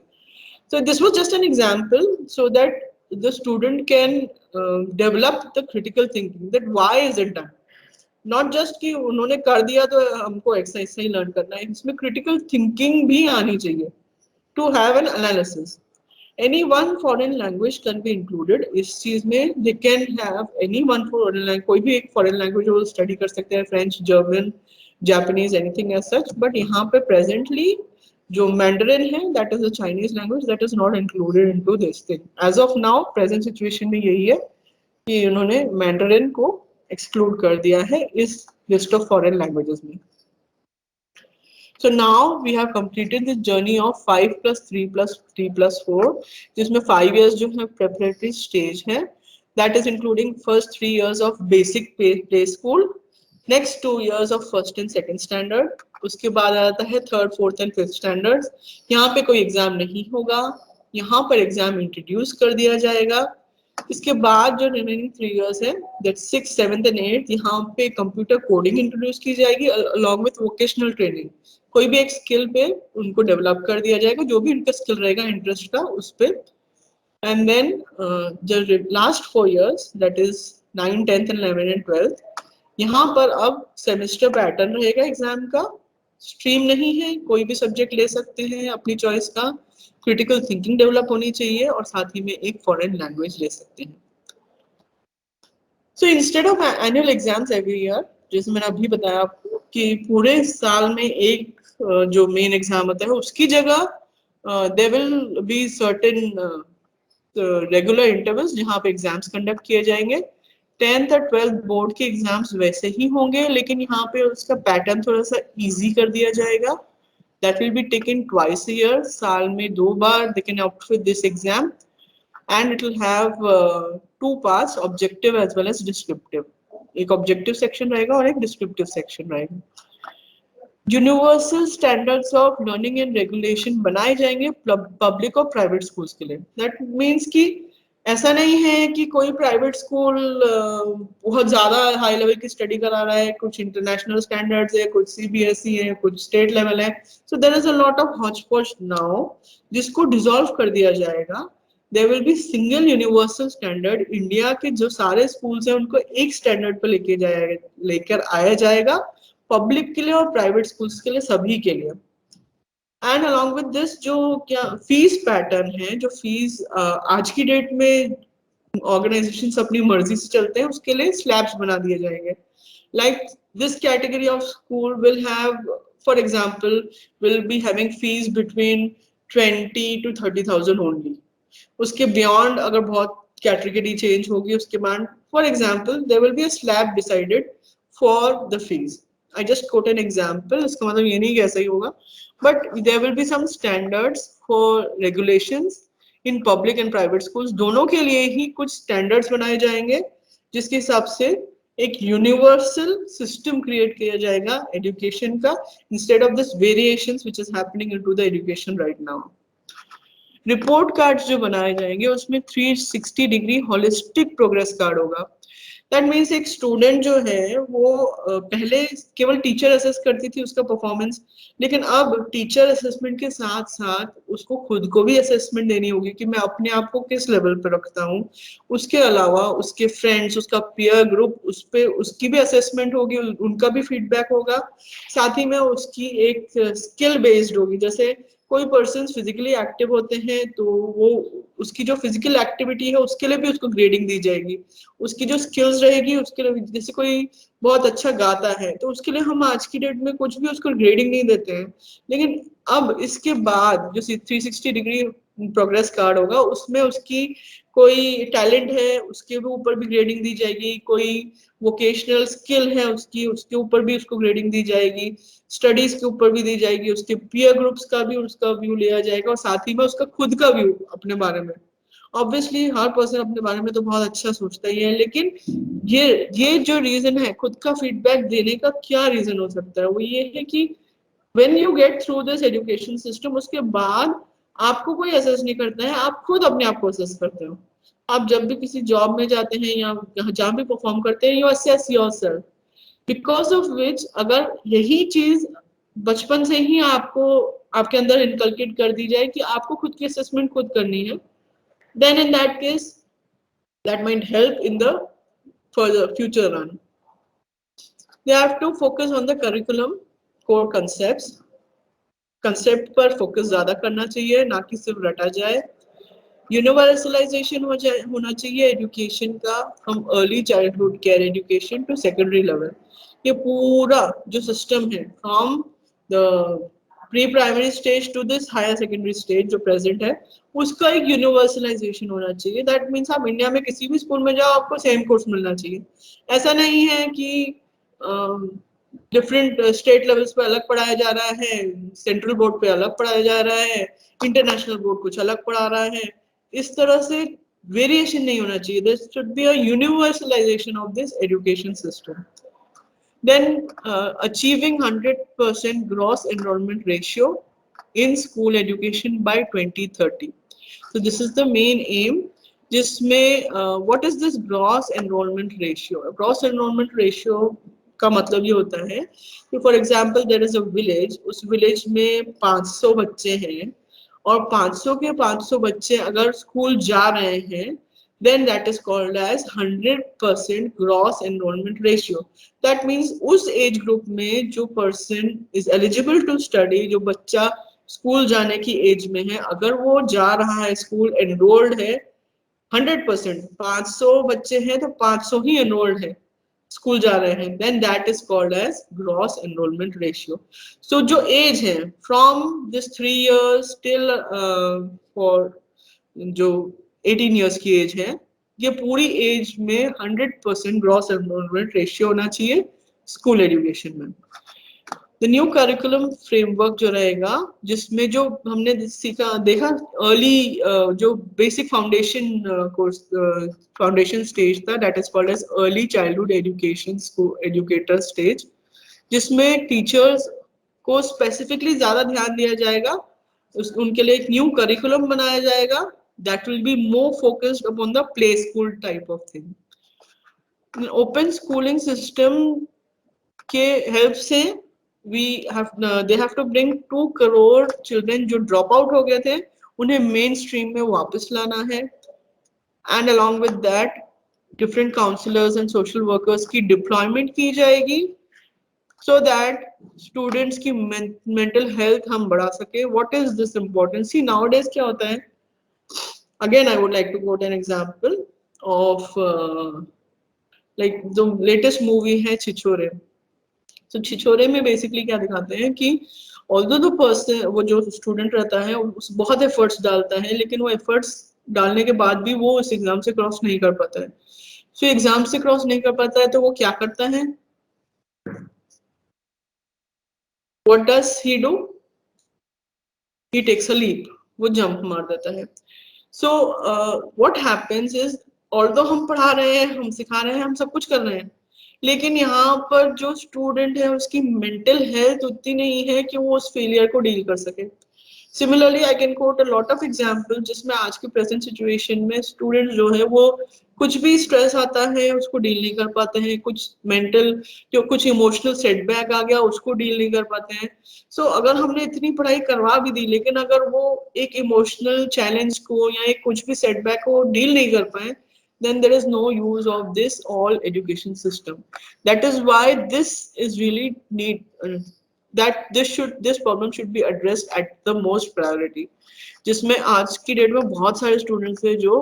So this was just an example so that the student can develop the critical thinking that why is it done. Not just कि उन्होंने कर दिया तो हमको एक्सरसाइज से ही लर्न करना है, इसमें क्रिटिकल थिंकिंग भी आनी चाहिए to have an analysis. Any one foreign language can be included इस चीज में. They can have any one foreign language, कोई भी एक फॉरेन लैंग्वेज वो स्टडी कर सकते हैं, French, German, Japanese, anything as such. But यहाँ पे प्रेजेंटली जो मैंडरिन है that is a Chinese language that is not included into this thing. As of now present situation में यही है कि उन्होंने मैंडरिन को एक्सक्लूड कर दिया है इस लिस्ट ऑफ फॉरेन लैंग्वेजेस में. So now we have completed this journey of 5 plus 3 plus 3 plus 4, जिसमें 5 years जो है preparatory stage है, that is including first 3 years of basic play school, next 2 years of first and second standard, उसके बाद आता है third, fourth and fifth standards. यहाँ पे कोई एग्जाम नहीं होगा, यहाँ पर एग्जाम इंट्रोड्यूस कर दिया जाएगा. इसके बाद जो रिमेनिंग 3 years है दैट 6, 7th and 8th, यहाँ पे कंप्यूटर कोडिंग इंट्रोड्यूस की जाएगी अलॉन्ग विथ वोकेशनल ट्रेनिंग. कोई भी एक स्किल पे उनको डेवलप कर दिया जाएगा, जो भी उनका स्किल रहेगा इंटरेस्ट का उस पे. एंड देन जो last 4 years that is 9, 10th and 11th and 12th, यहाँ पर अब सेमेस्टर पैटर्न रहेगा एग्जाम का. स्ट्रीम नहीं है, कोई भी सब्जेक्ट ले सकते हैं अपनी चॉइस का. क्रिटिकल थिंकिंग डेवलप होनी चाहिए और साथ ही में एक फॉरेन लैंग्वेज ले सकते हैं. So instead of annual exams every year, जैसे मैंने अभी बताया आपको कि पूरे साल में एक जो मेन एग्जाम होता है उसकी जगह there will be certain regular intervals जहाँ पे एग्जाम्स कंडक्ट किए जाएंगे. 10th और 12th बोर्ड के एग्जाम्स वैसे ही होंगे, लेकिन यहाँ पे उसका पैटर्न थोड़ा सा इजी कर दिया जाएगा. That will be taken twice a year, साल में 2 बार they can opt for this exam, and it will have 2 parts, objective as well as descriptive. एक objective section रहेगा और एक descriptive section रहेगा. Universal standards of learning and regulation बनाए जाएंगे पब्लिक और प्राइवेट स्कूल्स के लिए. दैट मीन्स कि ऐसा नहीं है कि कोई प्राइवेट स्कूल बहुत ज्यादा हाई लेवल की स्टडी करा रहा है, कुछ इंटरनेशनल स्टैंडर्ड्स है, कुछ सीबीएसई है, कुछ स्टेट लेवल है. So there is a lot of hotchpotch now, जिसको डिसॉल्व कर दिया जाएगा. There will be single universal standard. India के जो सारे स्कूल्स हैं उनको एक स्टैंडर्ड पर लेकर आया जाएगा, पब्लिक के लिए और प्राइवेट स्कूल्स के लिए, सभी के लिए. एंड अलॉन्ग विद दिस जो क्या फीस पैटर्न है, जो फीस आज की डेट में ऑर्गेनाइजेशंस अपनी मर्जी से चलते हैं, उसके लिए स्लैब्स बना दिए जाएंगे. Like this category of school will have, for example, will be having fees between 20 to 30,000 only. उसके बियॉन्ड अगर बहुत कैटेगरी चेंज होगी उसके बाद, for example, there will be a slab decided for the fees. I just quote an example, इसका मतलब ये नहीं कि ऐसा ही होगा, but there will be some standards for regulations in public and private schools. दोनों के लिए ही कुछ standards बनाए जाएंगे, जिसके हिसाब से एक universal system create किया जाएगा education का, instead of this variations which is happening into the education right now. Report card जो बनाए जाएंगे उसमें 360 डिग्री होलिस्टिक प्रोग्रेस कार्ड होगा. दैट मीन्स एक स्टूडेंट जो है वो पहले केवल टीचर असेस करती थी उसका परफॉर्मेंस, लेकिन अब टीचर असेसमेंट के साथ साथ उसको खुद को भी असेसमेंट देनी होगी कि मैं अपने आप को किस लेवल पर रखता हूँ. उसके अलावा उसके फ्रेंड्स, उसका पीयर ग्रुप, उस पे उसकी भी असेसमेंट होगी, उनका भी फीडबैक होगा. साथ ही में उसकी एक स्किल बेस्ड होगी. जैसे कोई पर्सन फिजिकली एक्टिव होते हैं तो वो उसकी जो फिजिकल एक्टिविटी है उसके लिए भी उसको ग्रेडिंग दी जाएगी. उसकी जो स्किल्स रहेगी उसके लिए, जैसे कोई बहुत अच्छा गाता है तो उसके लिए हम आज की डेट में कुछ भी उसको ग्रेडिंग नहीं देते हैं, लेकिन अब इसके बाद जो 360 डिग्री प्रोग्रेस कार्ड होगा उसमें उसकी कोई टैलेंट है उसके भी ऊपर भी ग्रेडिंग दी जाएगी, कोई वोकेशनल स्किल है उसकी, उसके ऊपर भी उसको ग्रेडिंग दी जाएगी, स्टडीज के ऊपर भी दी जाएगी, उसके पीयर ग्रुप्स का भी उसका व्यू लिया जाएगा, और साथ ही में उसका खुद का व्यू अपने बारे में. ऑब्वियसली हर पर्सन अपने बारे में तो बहुत अच्छा सोचता ही है, लेकिन ये जो रीजन है खुद का फीडबैक देने का, क्या रीजन हो सकता है, वो ये है कि when you get through this education system, उसके बाद आपको कोई असेस नहीं करता है, आप खुद अपने आप को असेस करते हो। आप जब भी किसी जॉब में जाते हैं या जहाँ भी परफॉर्म करते हैं, you assess yourself, because of which अगर यही चीज बचपन से ही आपको आपके अंदर इनकलकेट कर दी जाए कि आपको खुद की असेसमेंट खुद करनी है, then in that case that might help in the further future run. They have to focus on the curriculum core concepts, concept पर फोकस ज्यादा करना चाहिए, ना कि सिर्फ रटा जाए। यूनिवर्सलाइजेशन होना चाहिए एजुकेशन का, from early childhood care education to secondary level. ये पूरा जो सिस्टम है from the pre primary stage to this higher secondary stage जो प्रेजेंट है, उसका एक यूनिवर्सलाइजेशन होना चाहिए। दैट मीन्स आप इंडिया में किसी भी स्कूल में जाओ, आपको सेम कोर्स मिलना चाहिए। ऐसा नहीं है कि डिफरेंट स्टेट लेवल्स पे अलग पढ़ाया जा रहा है, सेंट्रल बोर्ड पे अलग पढ़ाया जा रहा है, इंटरनेशनल बोर्ड कुछ अलग पढ़ा रहा है। इस तरह से वेरिएशन नहीं होना चाहिए। There should be a universalization of this education system. Then achieving 100% gross enrollment ratio in school education by 2030. So this is the main aim. जिसमें what is this gross enrollment ratio? Gross enrollment ratio का मतलब ये होता है कि for example there is a village, उस विलेज में 500 बच्चे हैं और 500 के 500 बच्चे अगर स्कूल जा रहे हैं, then that is called as 100% gross enrollment ratio. That means उस एज ग्रुप में जो person is eligible to study, जो बच्चा स्कूल जाने की एज में है, अगर वो जा रहा है स्कूल, एनरोल्ड है 100%, 500 बच्चे हैं तो 500 ही एनरोल्ड है, स्कूल जा रहे हैं, then that is called as gross enrolment ratio. So जो एज है from this 3 years till for जो 18 years की एज है, ये पूरी एज में 100% ग्रॉस एनरोलमेंट रेशियो होना चाहिए स्कूल एजुकेशन में। द न्यू करिकुलम फ्रेमवर्क जो रहेगा, जिसमें जो हमने सीखा देखा अर्ली जो basic foundation course foundation stage था, that is called as early childhood education educator stage, जिसमें टीचर्स को स्पेसिफिकली ज्यादा ध्यान दिया जाएगा। उनके लिए एक न्यू करिकुलम बनाया जाएगा that will be more focused upon the play school type of thing. Open schooling system के हेल्प से they have to bring 2 crore children जो ड्रॉप आउट हो गए थे, उन्हें मेन स्ट्रीम में वापस लाना है। And along with that different counselors and social workers की डिप्लॉयमेंट की जाएगी so that students की mental health हम बढ़ा सके। What is this important? See nowadays क्या होता है, again I would like to quote an example of like जो latest movie है छिछोरे। तो छिछोरे में बेसिकली क्या दिखाते हैं कि ऑल्दो द पर्सन, वो जो स्टूडेंट रहता है उस बहुत एफर्ट्स डालता है, लेकिन वो एफर्ट्स डालने के बाद भी वो उस एग्जाम से क्रॉस नहीं कर पाता है। तो एग्जाम से क्रॉस नहीं कर पाता है तो वो क्या करता है, what does he do, he takes a leap, वो जंप मार देता है। So what happens is, although हम पढ़ा रहे हैं, हम सिखा रहे हैं, हम सब कुछ कर रहे हैं, लेकिन यहाँ पर जो स्टूडेंट है उसकी मेंटल हेल्थ उतनी नहीं है कि वो उस फेलियर को डील कर सके। Similarly I can coat a lot of example जिसमें आज के प्रेजेंट सिचुएशन में स्टूडेंट जो है वो कुछ भी स्ट्रेस आता है उसको डील नहीं कर पाते हैं, कुछ मेंटल जो कुछ इमोशनल सेटबैक आ गया उसको डील नहीं कर पाते हैं। सो अगर हमने इतनी पढ़ाई करवा भी दी, लेकिन अगर वो एक इमोशनल चैलेंज को या एक कुछ भी सेटबैक को डील नहीं कर पाए, then there is no use of this all education system. That is why this is really need that this problem should be addressed at the most priority, जिसमें आज की डेट में बहुत सारे स्टूडेंट्स हैं जो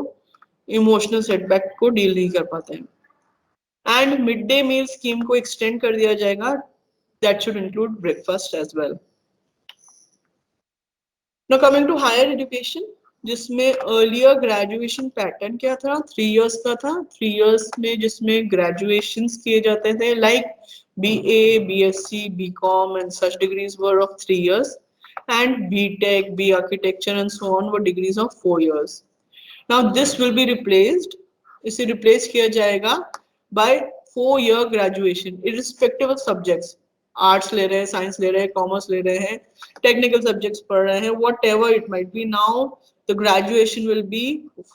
इमोशनल सेटबैक को डील नहीं कर पाते हैं। And mid day meal scheme को एक्सटेंड कर दिया जाएगा, that should include breakfast as well. Now coming to higher education, जिसमें अर्लियर ग्रेजुएशन पैटर्न क्या था, 3 years का था। 3 years में जिसमें ग्रेजुएशंस किए जाते थे like BA, BSc, BCom and such degrees were of 3 years, and BTech, B architecture and so on were degrees of 4 years. Now this will be replaced, इसे replace किया जाएगा by 4-year graduation irrespective of subjects। Arts ले रहे हैं, साइंस ले रहे हैं, कॉमर्स ले रहे हैं, टेक्निकल सब्जेक्ट्स पढ़ रहे हैं, what ever it might be, now the graduation will be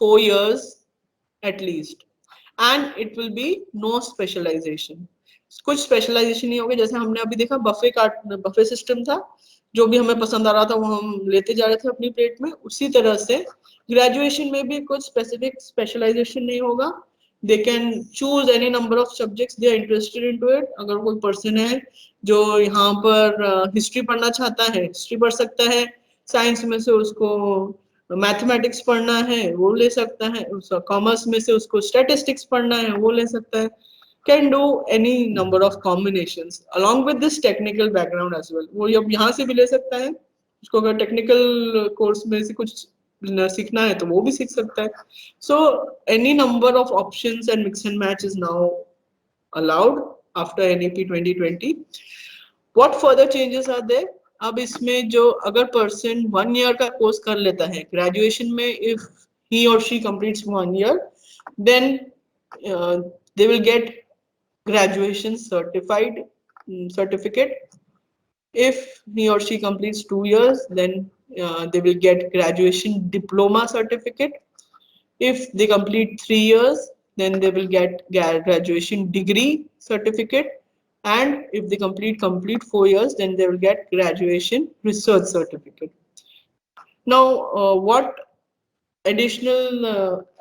4 years at least, and it will be no specialization. कुछ स्पेशलाइजेशन नहीं होगी, जैसे हमने अभी देखा बफे सिस्टम था, जो भी हमें पसंद आ रहा था वो हम लेते जा रहे थे अपनी प्लेट में, उसी तरह से ग्रेजुएशन में भी कुछ स्पेसिफिक स्पेशलाइजेशन नहीं होगा. They can choose any number of subjects they are interested into it. अगर कोई पर्सन है जो यहाँ पर हिस्ट्री पढ़ना चाहता है, हिस्ट्री पढ़ सकता है. साइंस में से उसको मैथमेटिक्स पढ़ना है वो ले सकता है, कॉमर्स में से उसको स्टैटिस्टिक्स पढ़ना है वो ले सकता है. Can do any number of combinations along with this technical background as well. वो अब यहाँ से भी ले सकता है, उसको अगर टेक्निकल कोर्स में से कुछ सीखना है तो वो भी सीख सकता है. So any number of options and mix and match is now allowed after NEP 2020. What further changes are there? अब इसमें जो अगर पर्सन 1 year का कोर्स कर लेता है ग्रेजुएशन में, इफ ही और she completes 1 year, then they will get graduation certificate. If he or she completes 2 years, then they will get graduation diploma certificate. If they complete 3 years, then they will get graduation degree certificate. And if they complete 4 years, then they will get graduation research certificate. Now, what additional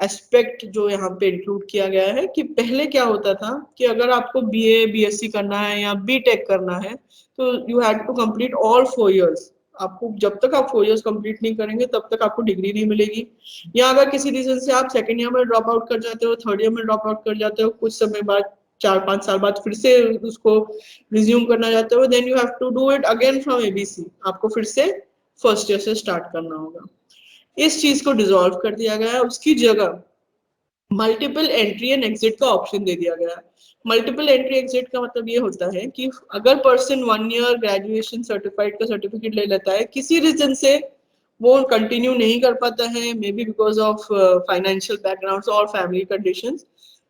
aspect जो यहाँ पे इंक्लूड किया गया है कि पहले क्या होता था कि अगर आपको BA BSc करना है या BTech करना है तो you had to complete all 4 years. आपको जब तक आप 4 years कंप्लीट नहीं करेंगे तब तक आपको डिग्री नहीं मिलेगी. या अगर किसी रीजन से आप सेकेंड ईयर में ड्रॉप आउट कर जाते हो, थर्ड ईयर में ड्रॉप आउट कर जाते हो, कुछ समय बाद 4-5 साल बाद फिर से उसको रिज्यूम करना चाहते हो, then you have to do it again from ABC. आपको फिर से फर्स्ट ईयर से स्टार्ट करना होगा. इस चीज को डिसॉल्व कर दिया गया है. उसकी जगह मल्टीपल एंट्री एंड एग्जिट का ऑप्शन दे दिया गया है. मल्टीपल एंट्री एग्जिट का मतलब ये होता है कि अगर पर्सन 1 year ग्रेजुएशन सर्टिफाइड का सर्टिफिकेट ले लेता है, किसी रीजन से वो कंटिन्यू नहीं कर पाता है, may be because of financial background और फैमिली कंडीशंस,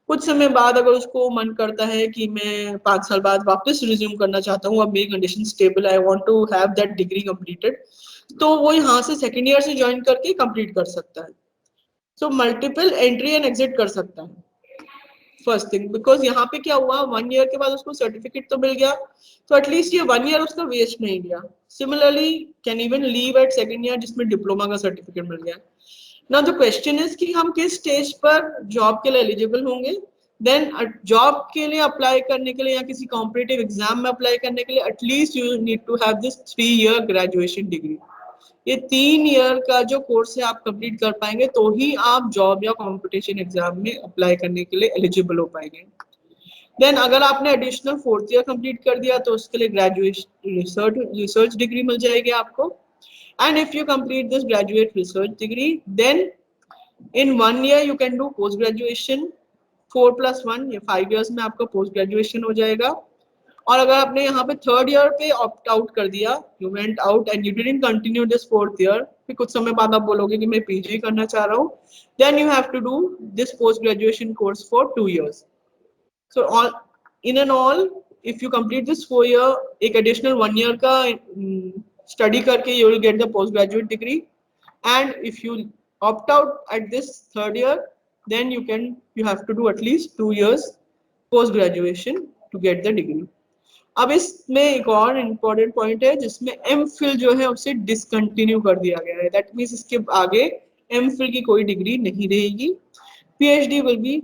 कुछ समय बाद अगर उसको मन करता है कि मैं 5 साल बाद वापस रिज्यूम करना चाहता हूँ, अब मेरी condition stable, I want to have that degree completed, तो वो यहाँ से सेकेंड ईयर से ज्वाइन करके कंप्लीट कर सकता है. So multiple entry and exit कर सकता है. फर्स्ट थिंग, बिकॉज यहाँ पे क्या हुआ, 1 year के बाद उसको सर्टिफिकेट तो मिल गया, तो एटलीस्ट ये 1 year उसका वेस्ट नहीं गया. Similarly can even leave at second year जिसमें डिप्लोमा का सर्टिफिकेट मिल गया. नाउ द क्वेश्चन इज कि हम किस स्टेज पर जॉब के लिए एलिजिबल होंगे. देन जॉब के लिए अप्लाई करने के लिए या किसी कॉम्पिटिटिव एग्जाम में अप्लाई करने के लिए at least you need to have this 3 year graduation degree. ये 3 year का जो कोर्स है आप कंप्लीट कर पाएंगे तो ही आप जॉब या कंपटीशन एग्जाम में अप्लाई करने के लिए एलिजिबल हो पाएंगे. देन अगर आपने एडिशनल 4th year कंप्लीट कर दिया तो उसके लिए ग्रेजुएशन रिसर्च डिग्री मिल जाएगी आपको. And if you complete this graduate research degree, then in 1 year you can do post graduation 4+1 या 5 years में आपका पोस्ट ग्रेजुएशन हो जाएगा. और अगर आपने यहाँ पे 3rd year पे ऑप्ट आउट कर दिया, you went out and you didn't continue this 4th year, फिर कुछ समय बाद आप बोलोगे कि मैं PG करना चाह रहा हूँ, then you have to do this post graduation course for 2 years. So all in and all if you complete this 4 year, एक एडिशनल 1 year का स्टडी करके you will get the post graduate degree. And if you opt out at this 3rd year, then you have to do at least 2 years post graduation to get the degree. अब इसमें एक और इम्पोर्टेंट पॉइंट है जिसमें MPhil जो है उसे डिसकंटिन्यू कर दिया गया है. दैट मीन्स इसके आगे MPhil की कोई डिग्री नहीं रहेगी. PhD will be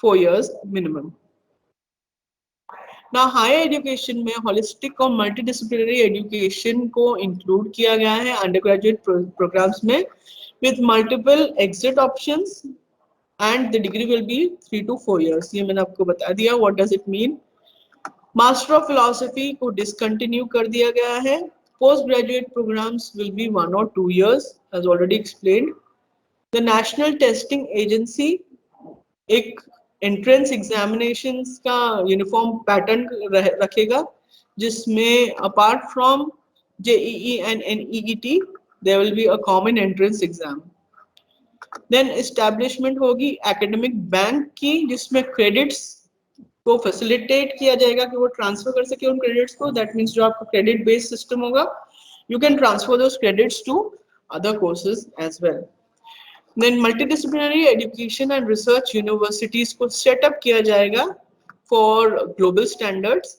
4 years minimum. ना हायर एजुकेशन में होलिस्टिक और मल्टीडिसिप्लिनरी एजुकेशन को इंक्लूड किया गया है अंडर ग्रेजुएट प्रोग्राम्स में with multiple exit options and the degree will be 3 to 4 years. ये मैंने आपको बता दिया. What does it mean? Master of philosophy को डिसकंटिन्यू कर दिया गया है. Post graduate programmes will be 1 or 2 years as already explained. The national testing agency एक एंट्रेंस एग्जामिनेशंस का यूनिफॉर्म पैटर्न रखेगा जिसमें apart from JEE and NEET there will be a common entrance exam. Then establishment होगी एकेडमिक बैंक की जिसमें क्रेडिट्स को फैसिलिटेट किया जाएगा कि वो ट्रांसफर कर सके उन क्रेडिट्स को. दैट मीन्स जो आपका क्रेडिट बेस्ड सिस्टम होगा, you can transfer those credits to other courses as well. Then multidisciplinary education and research universities को सेटअप किया जाएगा for global standards.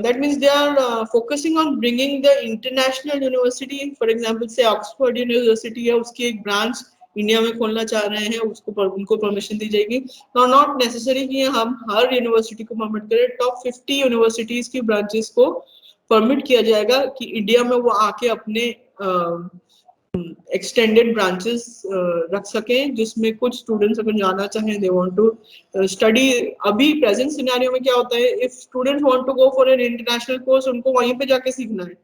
That means they are focusing on bringing the international university, for example say Oxford University है, उसकी एक ब्रांच इंडिया में खोलना चाह रहे हैं, उसको उनको परमिशन दी जाएगी. नॉट नेसेसरी कि हम हर यूनिवर्सिटी को परमिट करें. टॉप 50 यूनिवर्सिटीज की ब्रांचेस को परमिट किया जाएगा कि इंडिया में वो आके अपने एक्सटेंडेड ब्रांचेस रख सकें, जिसमें कुछ स्टूडेंट्स अगर जाना चाहें, दे वांट टू स्टडी. अभी प्रेजेंट सिनेरियो में क्या होता है, if students want to go for an international course, उनको वहीं पे जाके सीखना है.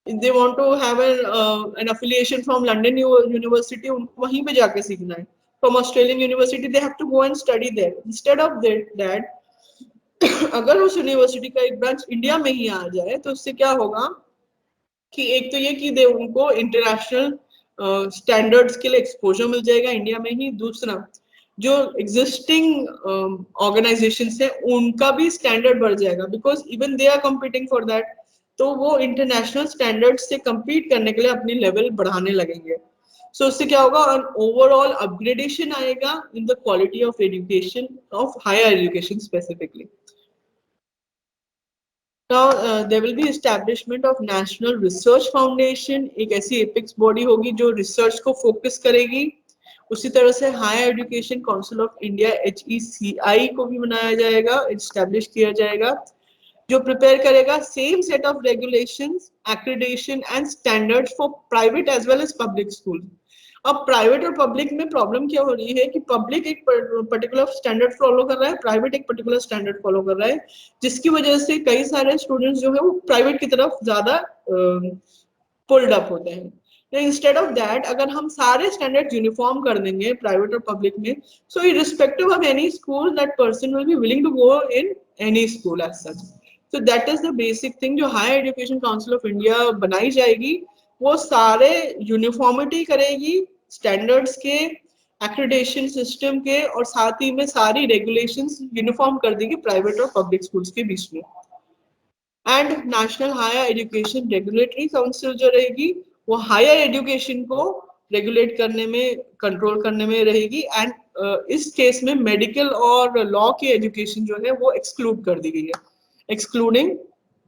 They want to have an affiliation from London university, उनको वहीं पे जाके सीखना है. From Australian university they have to go and study there. Instead of that अगर उस यूनिवर्सिटी का एक ब्रांच इंडिया में ही आ जाए, तो उससे क्या होगा कि एक तो ये कि दे उनको इंटरनेशनल स्टैंडर्ड्स के लिए एक्सपोजर मिल जाएगा इंडिया में ही. दूसरा, जो एग्जिस्टिंग ऑर्गेनाइजेशंस है उनका भी स्टैंडर्ड बढ़ जाएगा, because even they are competing for that. तो वो इंटरनेशनल स्टैंडर्ड्स से कम्पीट करने के लिए अपनी लेवल बढ़ाने लगेंगे. सो उससे क्या होगा, ओवरऑल अपग्रेडेशन आएगा in the quality of education, of higher education specifically. Now there will be establishment of National Research Foundation. एक ऐसी एपिक्स बॉडी होगी जो रिसर्च को फोकस करेगी. उसी तरह से higher education council of India HECI को भी बनाया जाएगा, एस्टेब्लिश किया जाएगा, जो प्रिपेयर करेगा same set of regulations, accreditation and standards for private as well as public school. अब प्राइवेट और पब्लिक में प्रॉब्लम क्या हो रही है कि पब्लिक एक पर्टिकुलर स्टैंडर्ड फॉलो कर रहा है, प्राइवेट एक पर्टिकुलर स्टैंडर्ड फॉलो कर रहा है, जिसकी वजह से कई सारे स्टूडेंट्स जो है वो प्राइवेट की तरफ ज्यादा पुल्ड अप होते हैं. इंस्टेड ऑफ दैट, अगर हम सारे स्टैंडर्ड यूनिफॉर्म कर देंगे प्राइवेट और पब्लिक में, so irrespective of any school that person will be willing to go in any school as such. So that is the basic thing. जो higher education council of India बनाई जाएगी, वो सारे यूनिफॉर्मिटी करेगी स्टैंडर्ड्स के, एक्रेडिटेशन सिस्टम के, और साथ ही में सारी रेगुलेशंस यूनिफॉर्म कर देगी प्राइवेट और पब्लिक स्कूल्स के बीच में. And national higher education regulatory council जो रहेगी, वो हायर एजुकेशन को रेगुलेट करने में, कंट्रोल करने में रहेगी. एंड इस केस में मेडिकल और लॉ की एजुकेशन जो है वो एक्सक्लूड कर दी गई है, excluding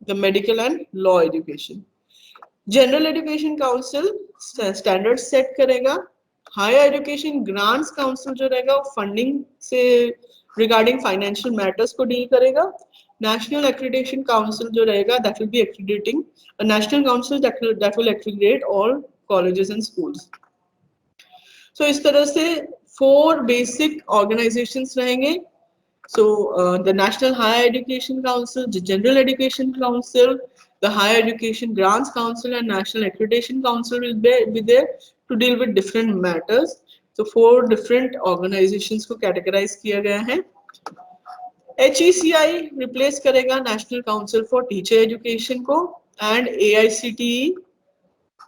the medical and law education. General education council standard set करेगा. हायर एजुकेशन ग्रांट्स काउंसिल जो रहेगा वो फंडिंग से रिगार्डिंग फाइनेंशियल मैटर्स को डील करेगा. नेशनल एक्रेडिटेशन काउंसिल जो रहेगा, that will be accrediting, a national council that will accredit all colleges and schools. So इस तरह से 4 बेसिक ऑर्गेनाइजेशंस रहेंगे. So the National Higher Education Council, the General Education Council, the Higher Education Grants Council and National Accreditation Council will be there to deal with different matters. So 4 different organizations को categorize किया गया है. HECI replace करेगा National Council for Teacher Education को, and AICTE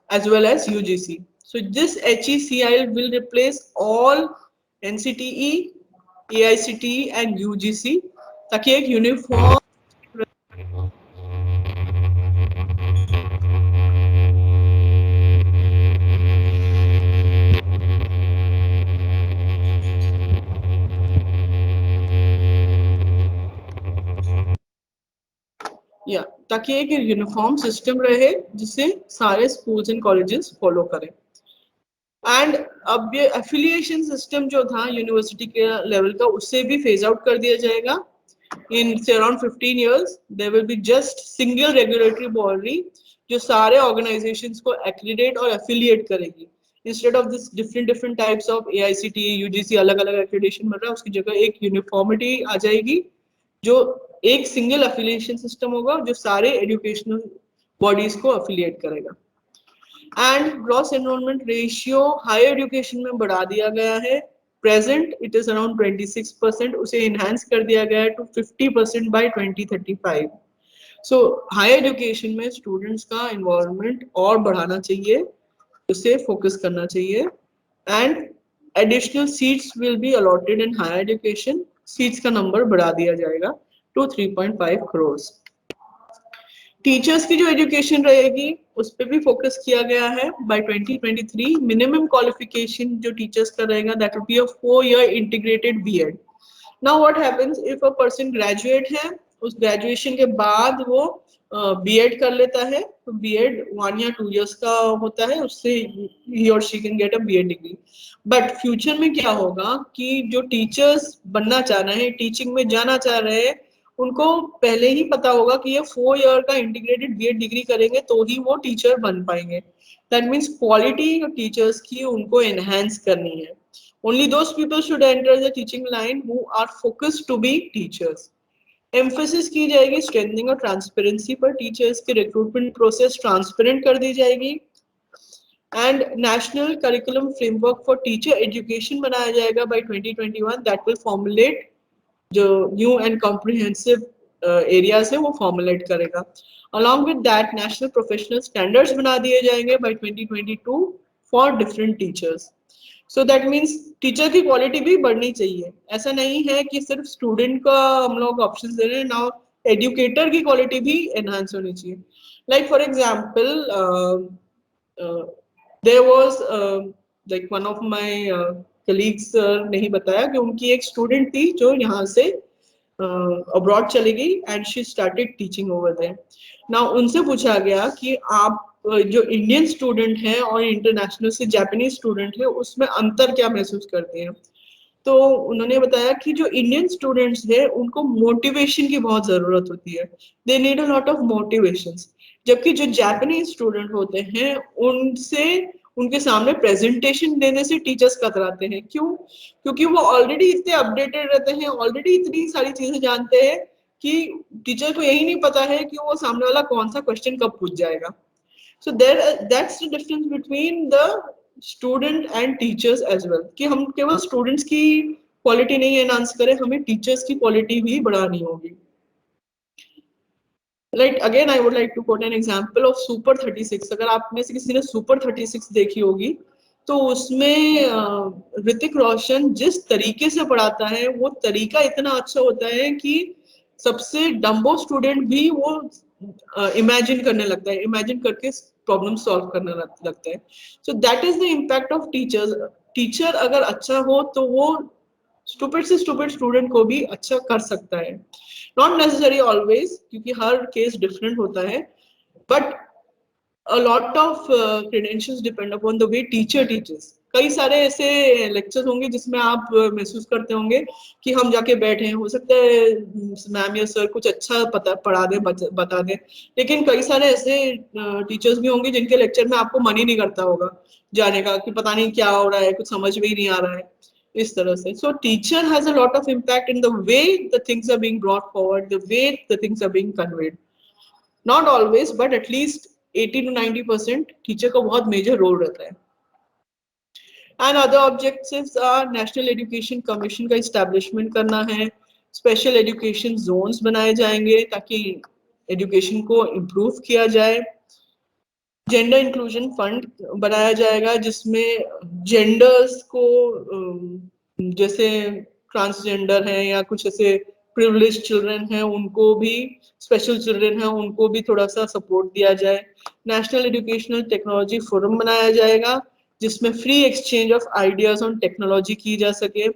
as well as UGC. So this HECI will replace all NCTE, AICTE and UGC, ताकि एक यूनिफॉर्म ताकि एक यूनिफॉर्म सिस्टम रहे जिसे सारे स्कूल्स एंड कॉलेजेस फॉलो करें. एंड अब ये एफिलिएशन सिस्टम जो था यूनिवर्सिटी के लेवल का, उससे भी फेज आउट कर दिया जाएगा. In around 15 years, there will be just single regulatory body जो सारे organizations को accredit और affiliate करेगी. Instead of this different types of AICTE, UGC अलग-अलग accreditation मिल रहा है, उसकी जगह एक uniformity आ जाएगी, जो एक single affiliation system होगा जो सारे educational bodies को affiliate करेगा. And gross enrollment ratio higher education में बढ़ा दिया गया है. Present it is around 26%, उसे enhance कर दिया गया है to 50% by 2035. So higher education में students का involvement और बढ़ाना चाहिए, उसे focus करना चाहिए. And additional seats will be allotted in higher education seats का नंबर बढ़ा दिया जाएगा टू 3.5 करोड़। टीचर्स की जो एजुकेशन रहेगी उस पर भी फोकस किया गया है। बाय 2023 मिनिमम क्वालिफिकेशन जो टीचर्स का रहेगा that will be a 4-year integrated BEd. Now what happens if a person graduate है, उस ग्रेजुएशन के बाद वो बीएड कर लेता है, तो बीएड 1 या 2 years का होता है, उससे ही और she can get a BEd degree. But future में क्या होगा कि जो टीचर्स बनना चाह रहे हैं, टीचिंग में जाना चाह रहे हैं, उनको पहले ही पता होगा कि ये 4 year का इंटीग्रेटेड बीएड डिग्री करेंगे तो ही वो टीचर बन पाएंगे। दैट मीन्स क्वालिटी टीचर्स की उनको एनहेंस करनी है। Only those people should enter the teaching line who are focused to be teachers. Emphasis की जाएगी स्ट्रेंथनिंग और ट्रांसपेरेंसी पर, टीचर्स की रिक्रूटमेंट प्रोसेस ट्रांसपेरेंट कर दी जाएगी। And national curriculum framework for teacher education बनाया जाएगा बाय 2021 दैट विल फॉर्मुलेट जो न्यू एंड कॉम्प्रिहेंसिव एरियाज है वो फॉर्मुलेट करेगा। Along with that national professional standards बना दिए जाएंगे by 2022 for different teachers. So that means teacher की क्वालिटी भी बढ़नी चाहिए। ऐसा नहीं है कि सिर्फ स्टूडेंट का हम लोग ऑप्शन दे रहे हैं, नाउ एजुकेटर की क्वालिटी भी एनहांस होनी चाहिए। Like for example there was like one of my colleagues ने ही बताया कि उनकी एक स्टूडेंट थी जो यहाँ से अब्रॉड चली गई and she started teaching over there. Now उनसे पूछा गया कि आप जो इंडियन स्टूडेंट है और इंटरनेशनल से जापानीज स्टूडेंट है उसमें अंतर क्या महसूस करते हैं, तो उन्होंने बताया कि जो इंडियन स्टूडेंट्स है उनको मोटिवेशन की बहुत जरूरत होती है, दे need a lot of motivations. जबकि जो जापानीज स्टूडेंट होते हैं उनसे उनके सामने प्रेजेंटेशन देने से टीचर्स कतराते हैं। क्यों? क्योंकि वो ऑलरेडी इतने अपडेटेड रहते हैं, ऑलरेडी इतनी सारी चीजें जानते हैं कि टीचर को यही नहीं पता है कि वो सामने वाला कौन सा क्वेश्चन कब पूछ जाएगा। So that's the difference between the student and teachers as well, कि हम केवल स्टूडेंट्स की क्वालिटी नहीं एनहांस करें, हमें टीचर्स की क्वालिटी भी बढ़ानी होगी। Like again I would like to quote an example of Super 36। अगर आप में से किसी ने Super 36 देखी होगी तो उसमें ऋतिक रोशन जिस तरीके से पढ़ाता है वो तरीका इतना अच्छा होता है कि सबसे डम्बो स्टूडेंट भी वो इमेजिन करने लगता है, इमेजिन करके प्रॉब्लम सॉल्व करने लगता है। सो that is the impact of teachers. Teacher अगर अच्छा हो तो वो स्टूपिड से स्टूपिड स्टूडेंट को भी अच्छा कर सकता है। नॉट नेसेसरी ऑलवेज, क्योंकि हर केस डिफरेंट होता है, but a lot of credentials depend upon the way teacher teaches। कई सारे ऐसे लेक्चर्स होंगे जिसमें आप महसूस करते होंगे कि हम जाके बैठे हैं, हो सकता है मैम या सर कुछ अच्छा पढ़ा दे, बता दे, लेकिन कई सारे ऐसे टीचर्स भी होंगे जिनके लेक्चर में आपको मन ही नहीं करता होगा जाने का, कि पता नहीं क्या हो रहा है, कुछ समझ में ही नहीं आ रहा है, इस तरह से। So teacher has a lot of impact in the way the things are being brought forward, the way the things are being conveyed. Not always but at least 80 to 90% teacher का बहुत मेजर रोल रहता है। And other objectives are national education commission का इस्टेब्लिशमेंट करना है, स्पेशल एजुकेशन जोन्स बनाए जाएंगे ताकि एजुकेशन को इम्प्रूव किया जाए, जेंडर इंक्लूजन फंड बनाया जाएगा जिसमें जेंडर्स को जैसे ट्रांसजेंडर है या कुछ ऐसे प्रिविलेज चिल्ड्रन हैं उनको भी, स्पेशल चिल्ड्रन हैं उनको भी थोड़ा सा सपोर्ट दिया जाए। नेशनल एजुकेशनल टेक्नोलॉजी फोरम बनाया जाएगा जिसमें free exchange of ideas on technology की जा सके।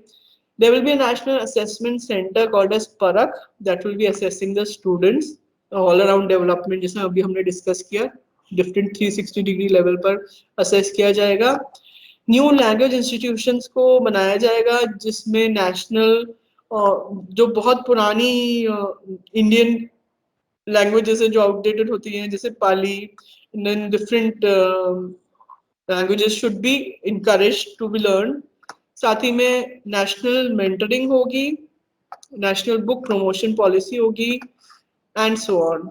There will be a national assessment center called as Parak that will be assessing the students all around development, जैसे अभी हमने डिस्कस किया, डिफरेंट 360 डिग्री लेवल पर असेस किया जाएगा। न्यू लैंग्वेज इंस्टीट्यूशंस को बनाया जाएगा जिसमें नेशनल जो बहुत पुरानी इंडियन लैंग्वेजेस जो आउटडेटेड होती हैं जैसे पाली, then different languages should be encouraged to be learned। साथ ही में नेशनल मेंटरिंग होगी, नेशनल बुक प्रमोशन पॉलिसी होगी एंड सो ऑन।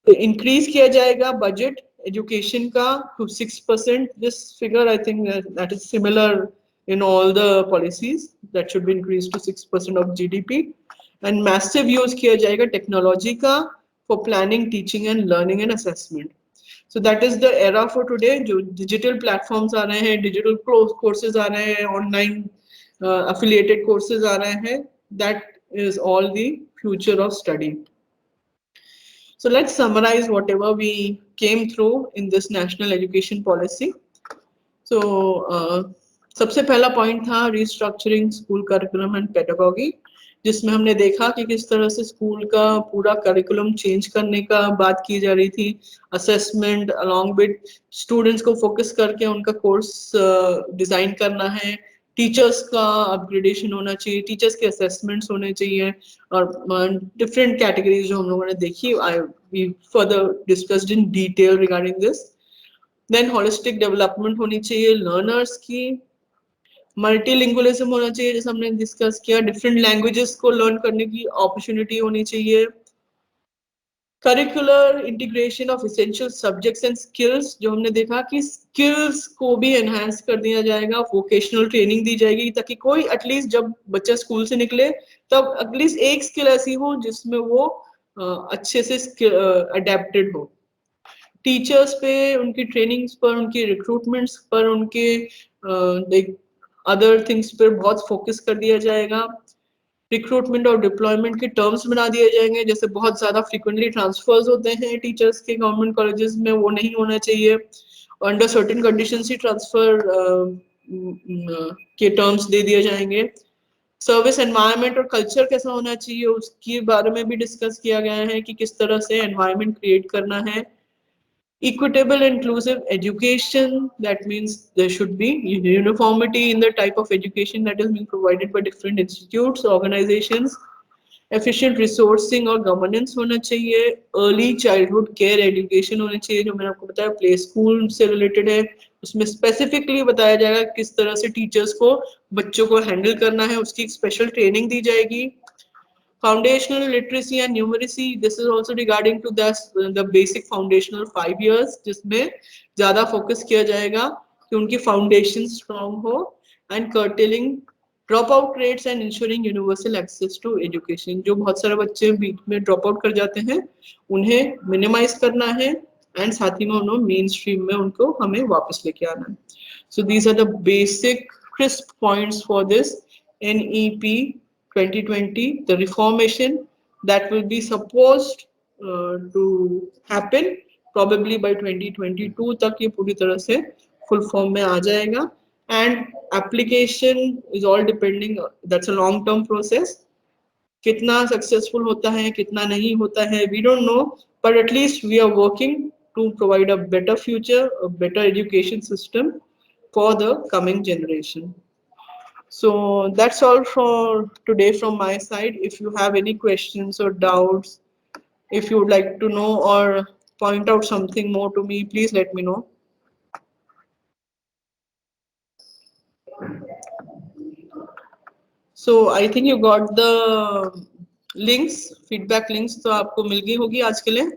इंक्रीज किया जाएगा बजट एजुकेशन का to 6%। This figure I think that is similar in all the policies, that should be increased to 6% of GDP। and massive use किया जाएगा टेक्नोलॉजी का for planning, teaching and learning and assessment। so that is the era for today। जो डिजिटल प्लेटफॉर्म्स आ रहे हैं, डिजिटल कोर्सेज आ रहे हैं, ऑनलाइन affiliated courses आ रहे हैं, that is all the future of study. So let's summarize whatever we came through in this national education policy. So सबसे पहला पॉइंट था restructuring school curriculum and pedagogy, जिसमें हमने देखा कि किस तरह से स्कूल का पूरा करिकुलम चेंज करने का बात की जा रही थी, असेसमेंट अलॉन्ग विद स्टूडेंट्स को फोकस करके उनका कोर्स डिजाइन करना है, टीचर्स का अपग्रेडेशन होना चाहिए, टीचर्स के असेसमेंट्स होने चाहिए, और डिफरेंट कैटेगरीज जो हम लोगों ने देखी, I we further discussed in detail regarding this. Then holistic development होनी चाहिए लर्नर्स की, मल्टीलिंगुअलिज्म होना चाहिए जैसे हमने डिस्कस किया, डिफरेंट लैंग्वेजेस को लर्न करने की अपॉर्चुनिटी होनी चाहिए, curricular integration of essential subjects and skills, जो हमने देखा कि स्किल्स को भी एनहांस कर दिया जाएगा, वोकेशनल ट्रेनिंग दी जाएगी ताकि कोई एटलीस्ट जब बच्चा स्कूल से निकले तब एटलीस्ट एक स्किल ऐसी हो जिसमें वो अच्छे से अडेप्टेड हो। टीचर्स पे, उनकी ट्रेनिंग्स पर, उनकी रिक्रूटमेंट्स पर, उनके अदर थिंग्स पर बहुत फोकस कर दिया जाएगा। रिक्रूटमेंट और डिप्लॉयमेंट के टर्म्स बना दिए जाएंगे, जैसे बहुत ज़्यादा फ्रिक्वेंटली ट्रांसफर्स होते हैं टीचर्स के गवर्नमेंट कॉलेजेस में, वो नहीं होना चाहिए, अंडर सर्टेन कंडीशन ही ट्रांसफर के टर्म्स दे दिए जाएंगे। सर्विस एनवायरनमेंट और कल्चर कैसा होना चाहिए उसके बारे में भी डिस्कस किया गया है कि किस तरह से एनवायरनमेंट क्रिएट करना है। Equitable inclusive education, that means there should be uniformity in the type of education that is being provided by different institutes, organizations. Efficient resourcing और governance होना चाहिए, early childhood care education होना चाहिए, जो मैंने आपको बताया प्ले स्कूल से रिलेटेड है, उसमें स्पेसिफिकली बताया जाएगा किस तरह से टीचर्स को बच्चों को हैंडल करना है, उसकी स्पेशल ट्रेनिंग दी जाएगी। Foundational literacy and numeracy, this is also regarding to the basic foundational 5 years, जिसमें ज़्यादा फोकस किया जाएगा कि उनकी फाउंडेशन स्ट्रॉन्ग हो, and curtailing drop out rates and ensuring universal access to education, जो बहुत सारे बच्चे बीच में ड्रॉप आउट कर जाते हैं उन्हें मिनिमाइज करना है, एंड साथ ही में उन्हें मेन स्ट्रीम में उनको हमें वापस लेके आना है। So these are the basic crisp points for this NEP 2020, the reformation that will be supposed to happen probably by 2022 तक ये पूरी तरह से full form में आ जाएगा, and application is all depending, that's a long term process, कितना successful होता है कितना नहीं होता है we don't know, but at least we are working to provide a better future, a better education system for the coming generation. So that's all for today from my side. If you have any questions or doubts, if you would like to know or point out something more to me, please let me know. So I think you got the links, feedback links तो आपको मिल गई होगी आज के लिए।